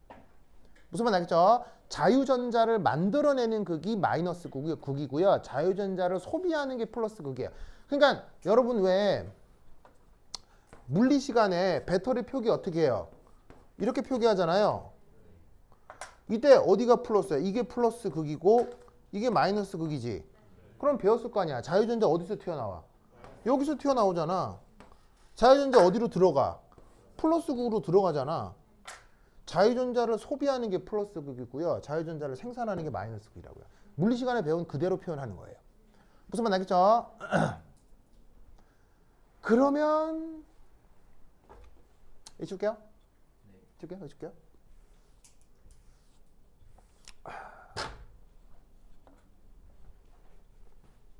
무슨 말 알겠죠? 자유전자를 만들어내는 극이 마이너스 극이고요. 자유전자를 소비하는 게 플러스 극이에요. 그러니까 여러분 왜 물리 시간에 배터리 표기 어떻게 해요? 이렇게 표기하잖아요. 이때 어디가 플러스야? 이게 플러스 극이고 이게 마이너스 극이지. 그럼 배웠을 거 아니야. 자유전자 어디서 튀어나와? 여기서 튀어나오잖아. 자유전자 어디로 들어가? 플러스 극으로 들어가잖아. 자유전자를 소비하는 게 플러스 극이고요. 자유전자를 생산하는 게 마이너스 극이라고요. 물리 시간에 배운 그대로 표현하는 거예요. 무슨 말 알겠죠? 그러면 해줄게요. 해줄게요.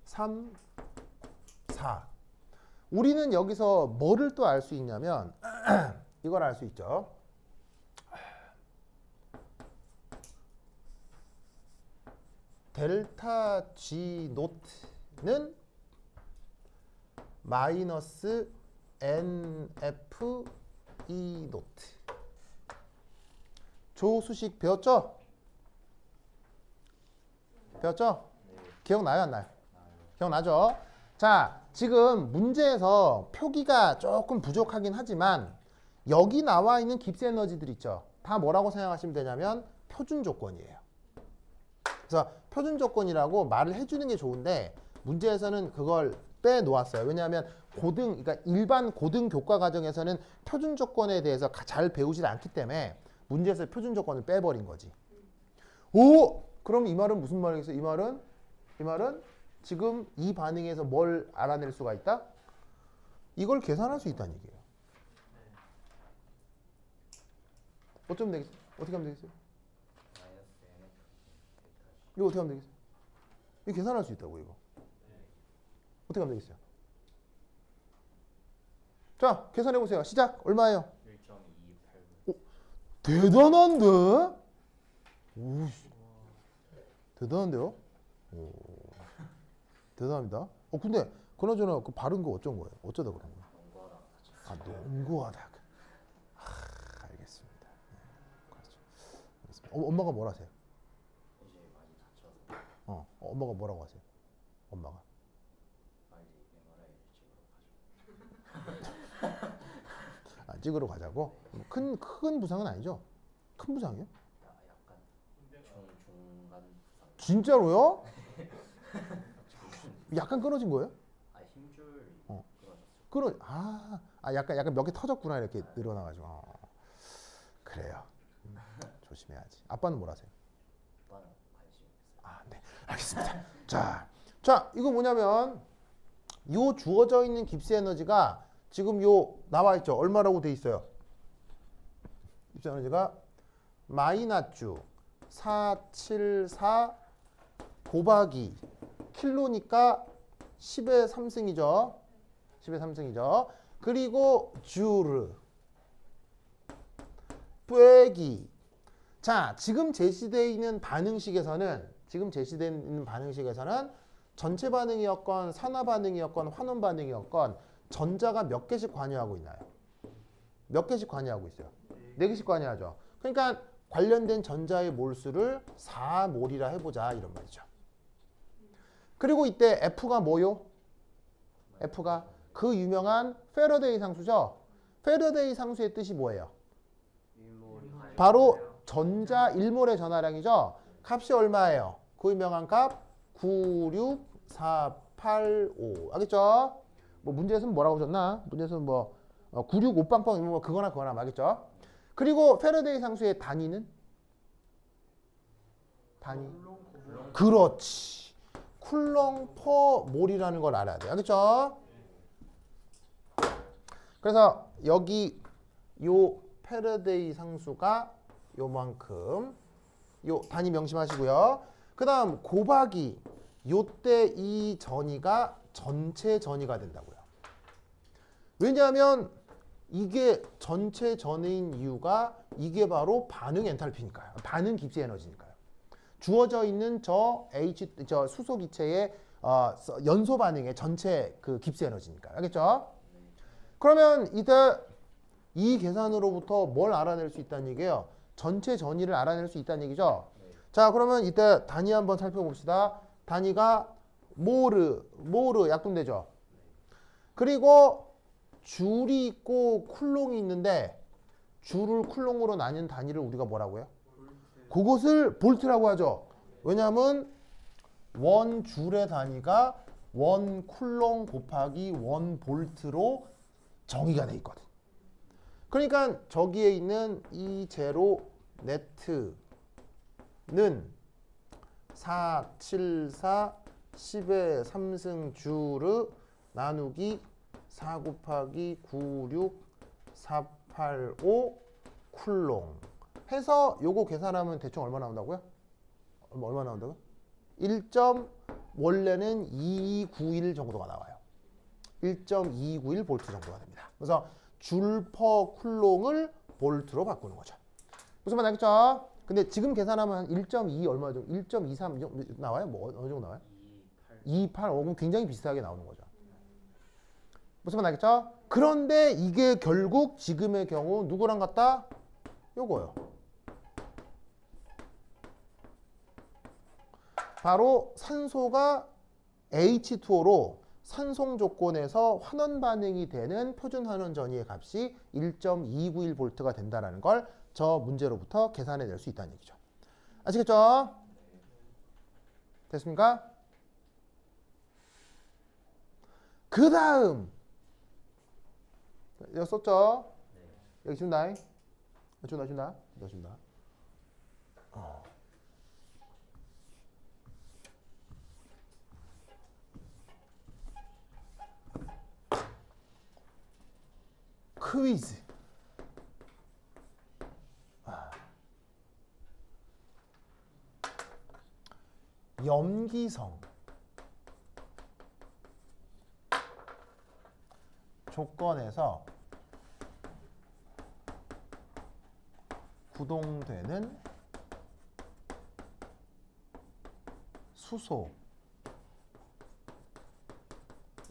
3, 4. 우리는 여기서 뭐를 또 알 수 있냐면 이걸 알 수 있죠. 델타 G 노트는 마이너스 NF E 노트. 조수식 배웠죠? 배웠죠? 기억나요, 안 나요? 기억나죠? 자, 지금 문제에서 표기가 조금 부족하긴 하지만 여기 나와 있는 깁스 에너지들 있죠? 다 뭐라고 생각하시면 되냐면 표준 조건이에요. 그래서 표준 조건이라고 말을 해주는 게 좋은데 문제에서는 그걸 빼놓았어요. 왜냐하면 그러니까 일반 고등 교과 과정에서는 표준 조건에 대해서 잘 배우질 않기 때문에 문제에서 표준 조건을 빼버린 거지. 오! 그럼 이 말은 무슨 말이겠어요? 이 말은 지금 이 반응에서 뭘 알아낼 수가 있다? 이걸 계산할 수 있다는 얘기예요. 어쩌면 되겠어요? 어떻게 하면 되겠어요? 이거 어떻게 하면 되겠어요? 이거 계산할 수 있다고 이거. 어떻게 하면 되겠어요? 자, 계산해 보세요. 시작. 얼마예요? 1.289. 대단한데? 오, 대단한데요? 오, 대단합니다. 근데 그나저나 그 바른 거 어쩐 거예요? 어쩌다 그런 거예요? 농구하다. 알겠습니다. 그렇죠. 알겠습니다. 엄마가 뭐라 하세요? 이제 많이 다쳐서 엄마가 뭐라고 하세요? 엄마가. 빨리 MRI를 찍으러 가죠. 찍으러 가자고? 큰 부상은 아니죠? 큰 부상이요? 약간 중간 부상. 진짜로요? 약간 끊어진 거예요? 힘줄이 끊어졌어요. 약간 몇 개 터졌구나 이렇게 늘어나가지고. 그래요. 조심해야지. 아빠는 뭘 하세요? 아빠는 관심이 없어요. 네, 알겠습니다. 자, 이거 뭐냐면 요 주어져 있는 깁스 에너지가 지금 요 나와 있죠. 얼마라고 돼 있어요? 깁스 에너지가 마이너스 474 곱하기 킬로니까 10의 3승이죠. 10의 3승이죠. 그리고 주르 빼기. 자, 지금 제시되어 있는 반응식에서는 전체 반응이었건 산화 반응이었건 환원 반응이었건 전자가 몇 개씩 관여하고 있나요? 몇 개씩 관여하고 있어요? 4개씩 관여하죠. 그러니까 관련된 전자의 몰수를 4몰이라 해보자 이런 말이죠. 그리고 이때 F가 뭐요? F가 그 유명한 패러데이 상수죠. 패러데이 상수의 뜻이 뭐예요? 바로 전자 1몰의 전하량이죠. 값이 얼마예요? 그 유명한 값 96485. 알겠죠? 뭐 문제에서는 뭐라고 줬나? 문제에서는 965빵빵 뭐 그거나 알겠죠? 그리고 패러데이 상수의 단위는? 단위. 그렇지. 쿨롱 퍼 몰이라는 걸 알아야 돼. 알겠죠? 그래서 여기 요 패러데이 상수가 요만큼 요 단위 명심하시고요. 그 다음 곱하기 요때 이 전이가 전체 전이가 된다고요. 왜냐하면 이게 전체 전인 이유가 이게 바로 반응 엔탈피니까요. 반응 깁스 에너지니까요. 주어져 있는 저 수소 기체의 연소 반응의 전체 그 깁스 에너지니까요. 알겠죠? 그러면 이때 이 계산으로부터 뭘 알아낼 수 있다는 얘기예요? 전체 전위를 알아낼 수 있다는 얘기죠? 자, 그러면 이때 단위 한번 살펴봅시다. 단위가 모르 약분되죠? 그리고 줄이 있고 쿨롱이 있는데 줄을 쿨롱으로 나뉜 단위를 우리가 뭐라고 해요? 그것을 볼트라고 하죠. 왜냐하면 원 줄의 단위가 원 쿨롱 곱하기 원 볼트로 정의가 돼 있거든. 그러니까 저기에 있는 이 제로 네트는 474 10의 3승 주르 나누기 4 곱하기 96485 쿨롱 해서 요거 계산하면 대충 얼마 나온다고요? 얼마 나온다고요? 1. 원래는 291 정도가 나와요. 1.291 볼트 정도가 됩니다. 그래서 줄 퍼 쿨롱을 볼트로 바꾸는 거죠. 무슨 말 알겠죠? 근데 지금 계산하면 1.2 얼마 정도? 1.23 나와요? 뭐 어느 정도 나와요? 228. 그럼 굉장히 비슷하게 나오는 거죠. 무슨 말 알겠죠? 그런데 이게 결국 지금의 경우 누구랑 같다? 요거요. 바로 산소가 H2O로 산송 조건에서 환원 반응이 되는 표준 환원 전위의 값이 1.291V가 된다는 걸 저 문제로부터 계산해낼 수 있다는 얘기죠. 아시겠죠? 됐습니까? 그 다음 여기 썼죠? 여기 준다. 준다. 퀴즈. 염기성 조건에서 구동되는 수소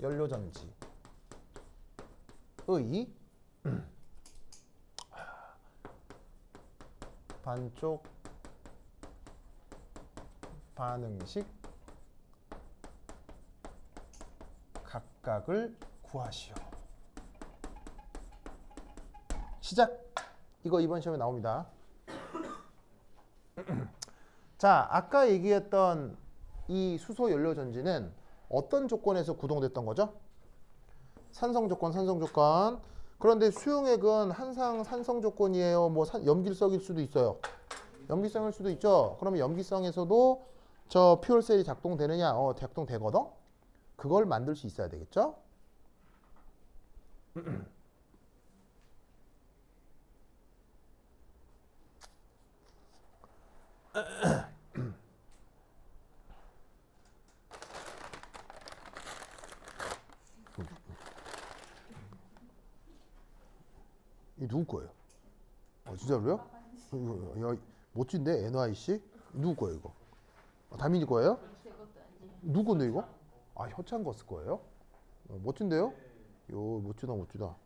연료전지의 반쪽 반응식 각각을 구하시오. 시작. 이거 이번 시험에 나옵니다. 자, 아까 얘기했던 이 수소 연료 전지는 어떤 조건에서 구동됐던 거죠? 산성 조건. 그런데 수용액은 항상 산성 조건이에요. 뭐 염기성일 수도 있어요. 염기성일 수도 있죠. 그러면 염기성에서도 저 퓨얼셀이 작동되느냐? 작동되거든. 그걸 만들 수 있어야 되겠죠? 이 누구 거예요? 진짜로요? 야, 멋진데? NYC? 누구 거예요 이거? 다민이 거예요? 누구 건데 이거? 효찬 거 쓸 거예요? 멋진데요? 요 멋지다. 요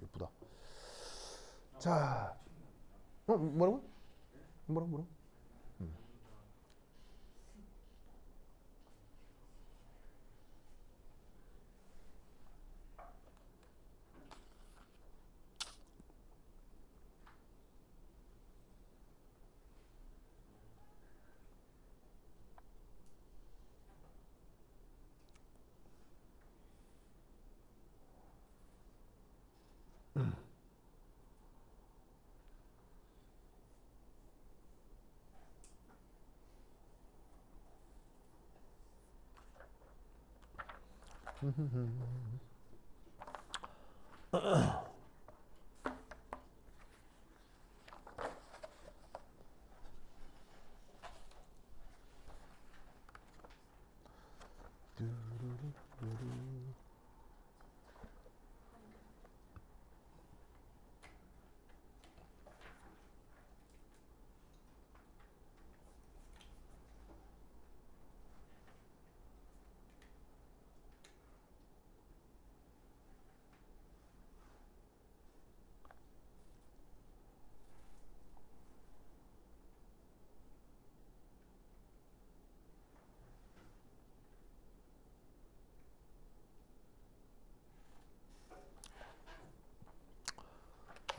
예쁘다. 자, 뭐라고?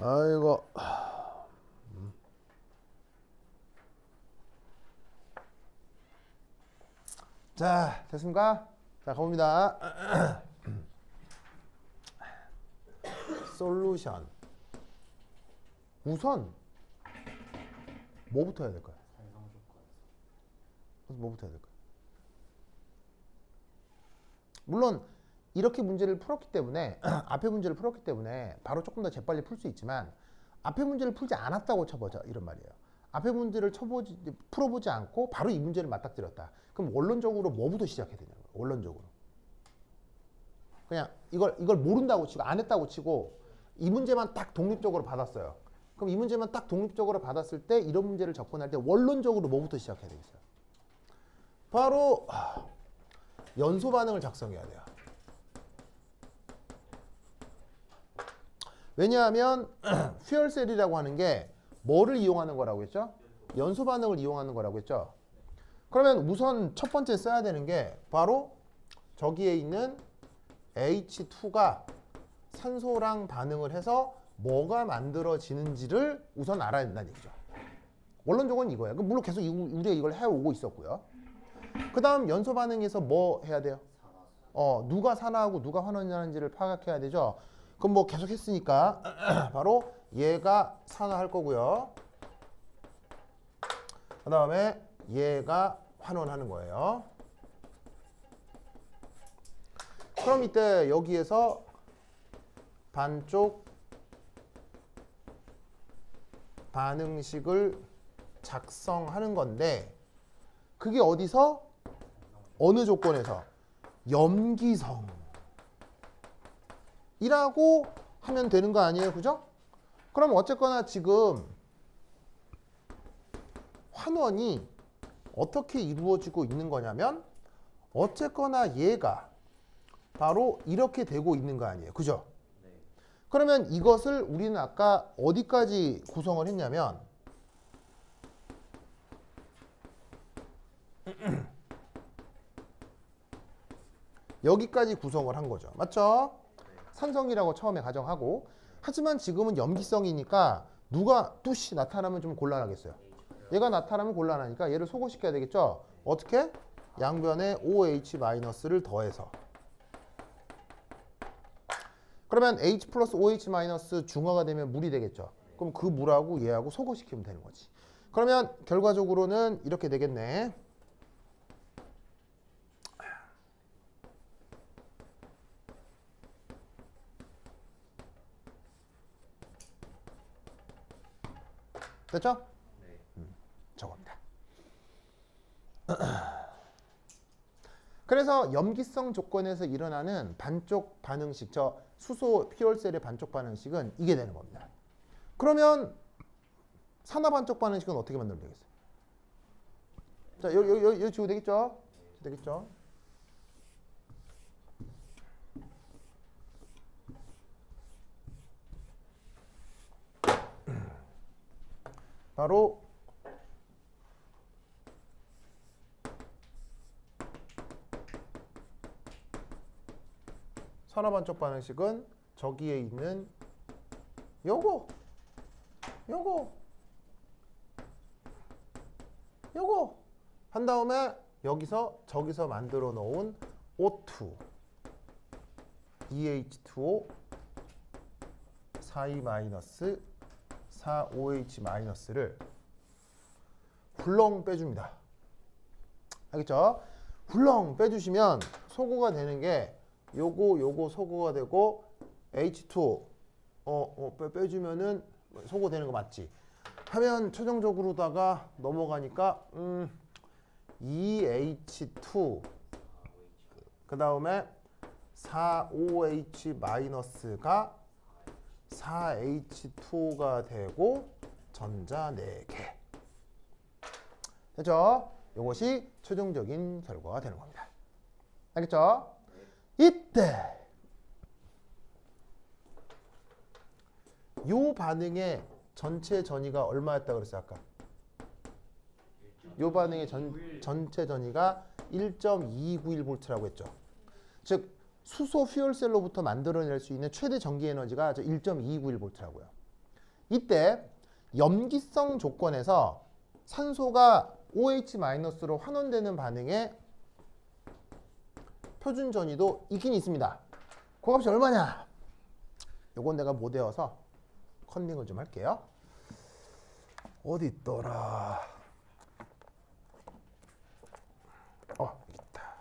아이고. 자, 됐습니까? 자, 가봅니다. 솔루션. 우선 뭐부터 해야 될까요? 산성 조건. 그래서 뭐부터 해야 될까요? 물론 이렇게 문제를 풀었기 때문에 앞에 문제를 풀었기 때문에 바로 조금 더 재빨리 풀 수 있지만 앞에 문제를 풀지 않았다고 쳐보자 이런 말이에요. 앞에 문제를 풀어보지 않고 바로 이 문제를 맞닥뜨렸다. 그럼 원론적으로 뭐부터 시작해야 되냐는 거예요. 원론적으로. 그냥 이걸 모른다고 치고 안 했다고 치고 이 문제만 딱 독립적으로 받았어요. 그럼 이 문제만 딱 독립적으로 받았을 때 이런 문제를 접근할 때 원론적으로 뭐부터 시작해야 되겠어요? 바로 연소 반응을 작성해야 돼요. 왜냐하면 퓨얼셀이라고 하는 게 뭐를 이용하는 거라고 했죠? 연소 반응을 이용하는 거라고 했죠? 그러면 우선 첫 번째 써야 되는 게 바로 저기에 있는 H2가 산소랑 반응을 해서 뭐가 만들어지는지를 우선 알아야 된다는 얘기죠. 원론적으로는 이거예요. 물론 계속 우리가 이걸 해오고 있었고요. 그 다음 연소 반응에서 뭐 해야 돼요? 누가 산화하고 누가 환원하는지를 파악해야 되죠. 그럼 뭐 계속 했으니까 바로 얘가 산화할 거고요. 그 다음에 얘가 환원하는 거예요. 그럼 이때 여기에서 반쪽 반응식을 작성하는 건데 그게 어디서? 어느 조건에서? 염기성 이라고 하면 되는 거 아니에요? 그죠? 그럼 어쨌거나 지금 환원이 어떻게 이루어지고 있는 거냐면 어쨌거나 얘가 바로 이렇게 되고 있는 거 아니에요? 그죠? 네. 그러면 이것을 우리는 아까 어디까지 구성을 했냐면 여기까지 구성을 한 거죠. 맞죠? 산성이라고 처음에 가정하고 하지만 지금은 염기성이니까 누가 뚜시 나타나면 좀 곤란하겠어요. 얘가 나타나면 곤란하니까 얘를 소거시켜야 되겠죠? 어떻게? 양변에 OH-를 더해서 그러면 H 플러스 OH 마이너스 중화가 되면 물이 되겠죠. 그럼 그 물하고 얘하고 소거시키면 되는 거지. 그러면 결과적으로는 이렇게 되겠네. 됐죠? 네. 저겁니다. 그래서 염기성 조건에서 일어나는 반쪽 반응식, 저 수소 피올셀의 반쪽 반응식은 이게 되는 겁니다. 그러면 산화 반쪽 반응식은 어떻게 만들면 되겠어요? 자, 여기 지우면 되겠죠? 되겠죠? 바로 산화 반쪽 반응식은 저기에 있는 요거 한 다음에 여기서 저기서 만들어 놓은 O2 EH2O 4E- 4OH-를 훌렁 빼줍니다. 알겠죠? 훌렁 빼주시면 소고가 되는 게 요거 소고가 되고 H2O 빼주면은 소고 되는 거 맞지? 하면 최종적으로다가 넘어가니까 EH2 그 다음에 4OH-가 4H2O가 되고 전자 4개. 됐죠? 이것이 최종적인 결과가 되는 겁니다. 알겠죠? 이때 요 반응의 전체 전이가 얼마였다 그랬어요 아까? 요 반응의 전체 전이가 1.291V라고 했죠. 즉 수소 퓨얼셀로부터 만들어낼 수 있는 최대 전기 에너지가 1.291V라고요. 이때 염기성 조건에서 산소가 OH-로 환원되는 반응에 표준 전위도 있긴 있습니다. 그 값이 얼마냐? 요건 내가 못 외워서 컨닝을 좀 할게요. 어디 있더라? 여기 있다.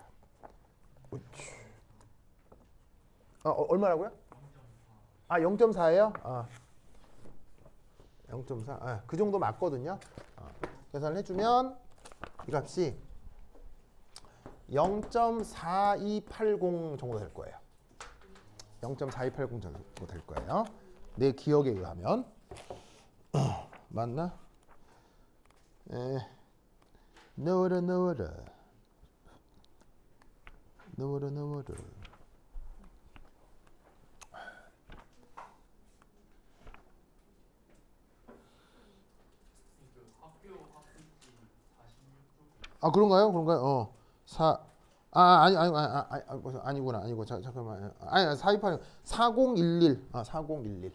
우쭈. 얼마라고요? 0.4예요? 0.4. 아, 그 정도 맞거든요. 계산을 해주면 이 값이 0.4280 정도 될 거예요. 0.4280 정도 될 거예요. 내 기억에 의하면. 맞나? 넣어라. 아, 그런가요? 아니구나. 잠깐만. 아니, 4280 4011. 4011.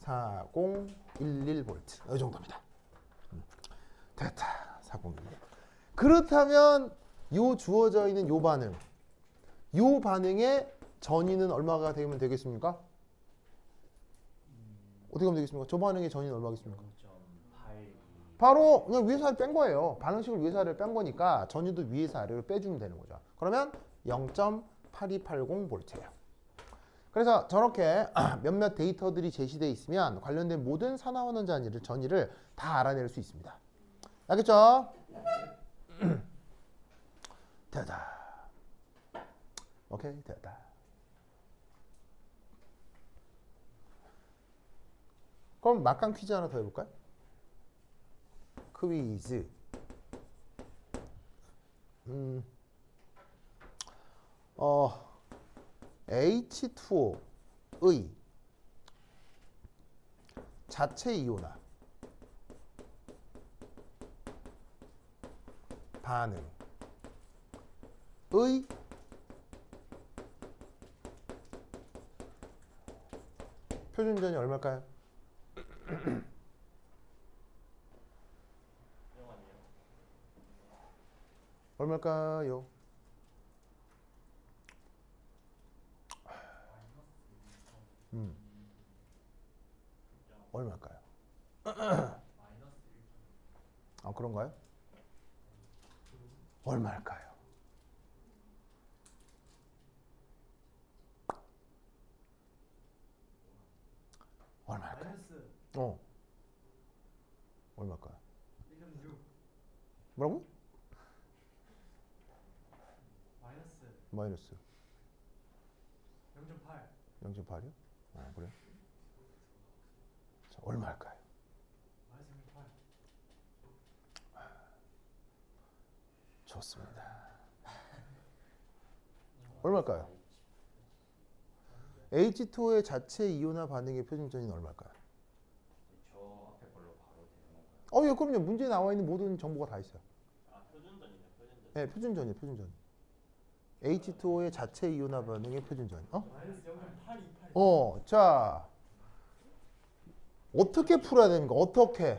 4011V. 이 정도입니다. 됐다. 4011. 그렇다면 요 주어져 있는 요 반응의 전위는 얼마가 되면 되겠습니까? 어떻게 하면 되겠습니까? 저 반응의 전위는 얼마겠습니까? 0.82. 바로 그냥 위에서 아래를 뺀 거예요. 반응식을 위에서 아래를 뺀 거니까 전위도 위에서 아래로 빼주면 되는 거죠. 그러면 0.8280V예요. 그래서 저렇게 몇몇 데이터들이 제시되어 있으면 관련된 모든 산화원원 전위를 다 알아낼 수 있습니다. 알겠죠? 됐다. 오케이, 됐다. 그럼 막강 퀴즈 하나 더 해볼까요? 퀴즈. H2O의 자체 이온화 반응의 표준전이 얼마일까요? 얼마일까요? 얼마일까요? 아, 그런가요? 얼마일까요? 얼마일까요? 마이너스 얼마일까요? 1.6. 뭐라고? 마이너스 0.8. 0.8이요? 그래. 자, 얼마일까요? 마이너스 0.8. 좋습니다. 얼마일까요? H2O의 자체 이온화 반응의 표준전이는 얼마일까요? 저 앞에 걸로 바로 되는 건가요? 예, 그럼요. 문제에 나와 있는 모든 정보가 다 있어요. 표준전이네, 표준전. 네, 표준전. H2O의 자체 이온화 반응의 표준전. 마이너스 0.828. 자, 어떻게 풀어야 됩니까?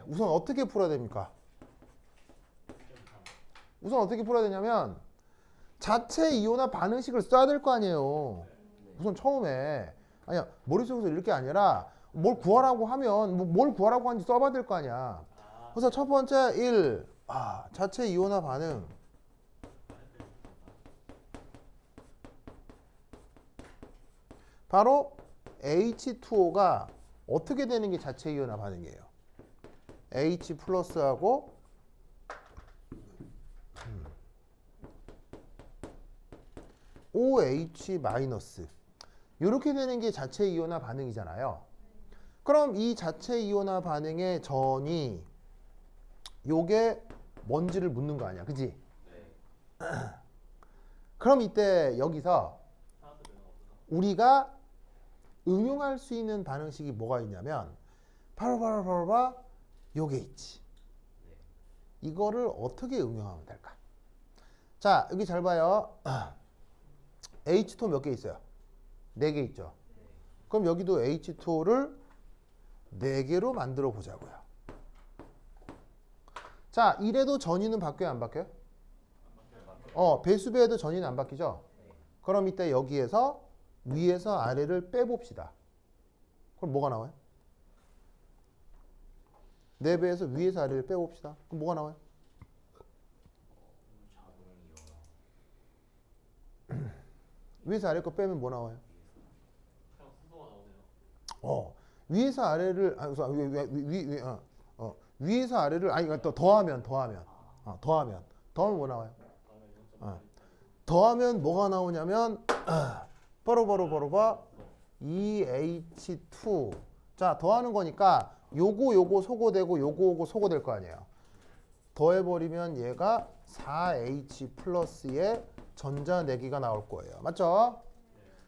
우선 어떻게 풀어야 됩니까? 우선 어떻게 풀어야 되냐면 자체 이온화 반응식을 써야 될 거 아니에요. 우선 처음에 아니야 머릿속에서 이렇게 아니라 뭘 구하라고 하면 뭘 구하라고 하는지 써봐야 될 거 아니야. 그래서 첫 번째 1 자체 이온화 반응 바로 H2O가 어떻게 되는 게 자체 이온화 반응이에요. H 플러스하고 OH 마이너스 이렇게 되는 게 자체 이온화 반응이잖아요. 그럼 이 자체 이온화 반응의 전이 요게 뭔지를 묻는 거 아니야, 그지? 그럼 이때 여기서 우리가 응용할 수 있는 반응식이 뭐가 있냐면 바로 요게 있지. 이거를 어떻게 응용하면 될까? 자, 여기 잘 봐요. H2O 몇 개 있어요? 4개 있죠. 그럼 여기도 H2O를 4개로 만들어 보자고요. 자, 이래도 전위는 바뀌어요, 안 바뀌어요? 배수배에도 전위는 안 바뀌죠? 그럼 이때 여기에서 위에서 아래를 빼봅시다. 그럼 뭐가 나와요? 4배에서 위에서 아래를 빼봅시다. 그럼 뭐가 나와요? 위에서 아래 거 빼면 뭐 나와요? 그냥 수소가 나오네요. 위에서 아래를 위에서 아래를 아니 또 더하면 더하면 뭐 나와요? 더하면 뭐가 나오냐면 바로 2H2 자 더하는 거니까 요거 소거되고 요거 소거될 거 아니에요. 더해버리면 얘가 4H 플러스의 전자 내기가 나올 거예요. 맞죠?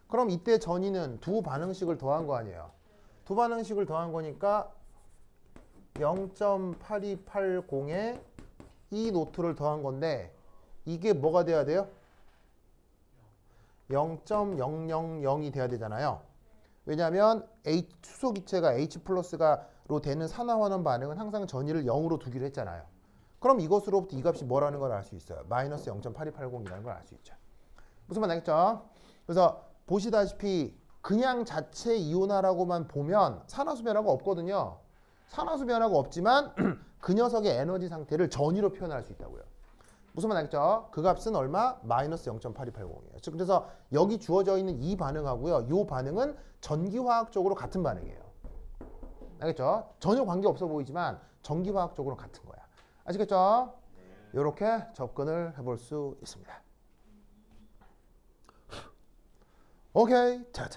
그럼 이때 전이는 두 반응식을 더한 거 아니에요. 두 반응식을 더한 거니까 0.8280에 이 노트를 더한 건데 이게 뭐가 돼야 돼요? 0.000이 돼야 되잖아요. 왜냐하면 수소기체가 H 플러스가로 되는 산화환원 반응은 항상 전이를 0으로 두기로 했잖아요. 그럼 이것으로부터 이 값이 뭐라는 걸 알 수 있어요. 마이너스 0.8280이라는 걸 알 수 있죠. 무슨 말 알겠죠? 그래서 보시다시피 그냥 자체 이온화라고만 보면 산화수 변화가 없거든요. 산화수 변화가 없지만 그 녀석의 에너지 상태를 전위로 표현할 수 있다고요. 무슨 말 알겠죠? 그 값은 얼마? 마이너스 0.8280이에요. 즉 그래서 여기 주어져 있는 이 반응하고요. 이 반응은 전기화학적으로 같은 반응이에요. 알겠죠? 전혀 관계없어 보이지만 전기화학적으로 같은 거야. 아시겠죠? 이렇게 접근을 해볼 수 있습니다. 오케이. 자.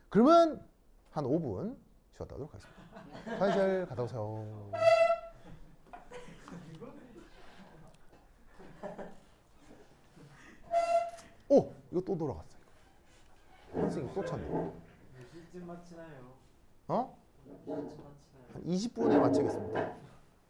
그러면 한 5분 쉬었다 하도록 하겠습니다. 화장실 갔다 오세요. 오! 이거 또 돌아갔어. 선생님 또 쳤네. 몇 시쯤 마치나요? 어? 몇 시쯤 마치나요? 한 20분에 마치겠습니다.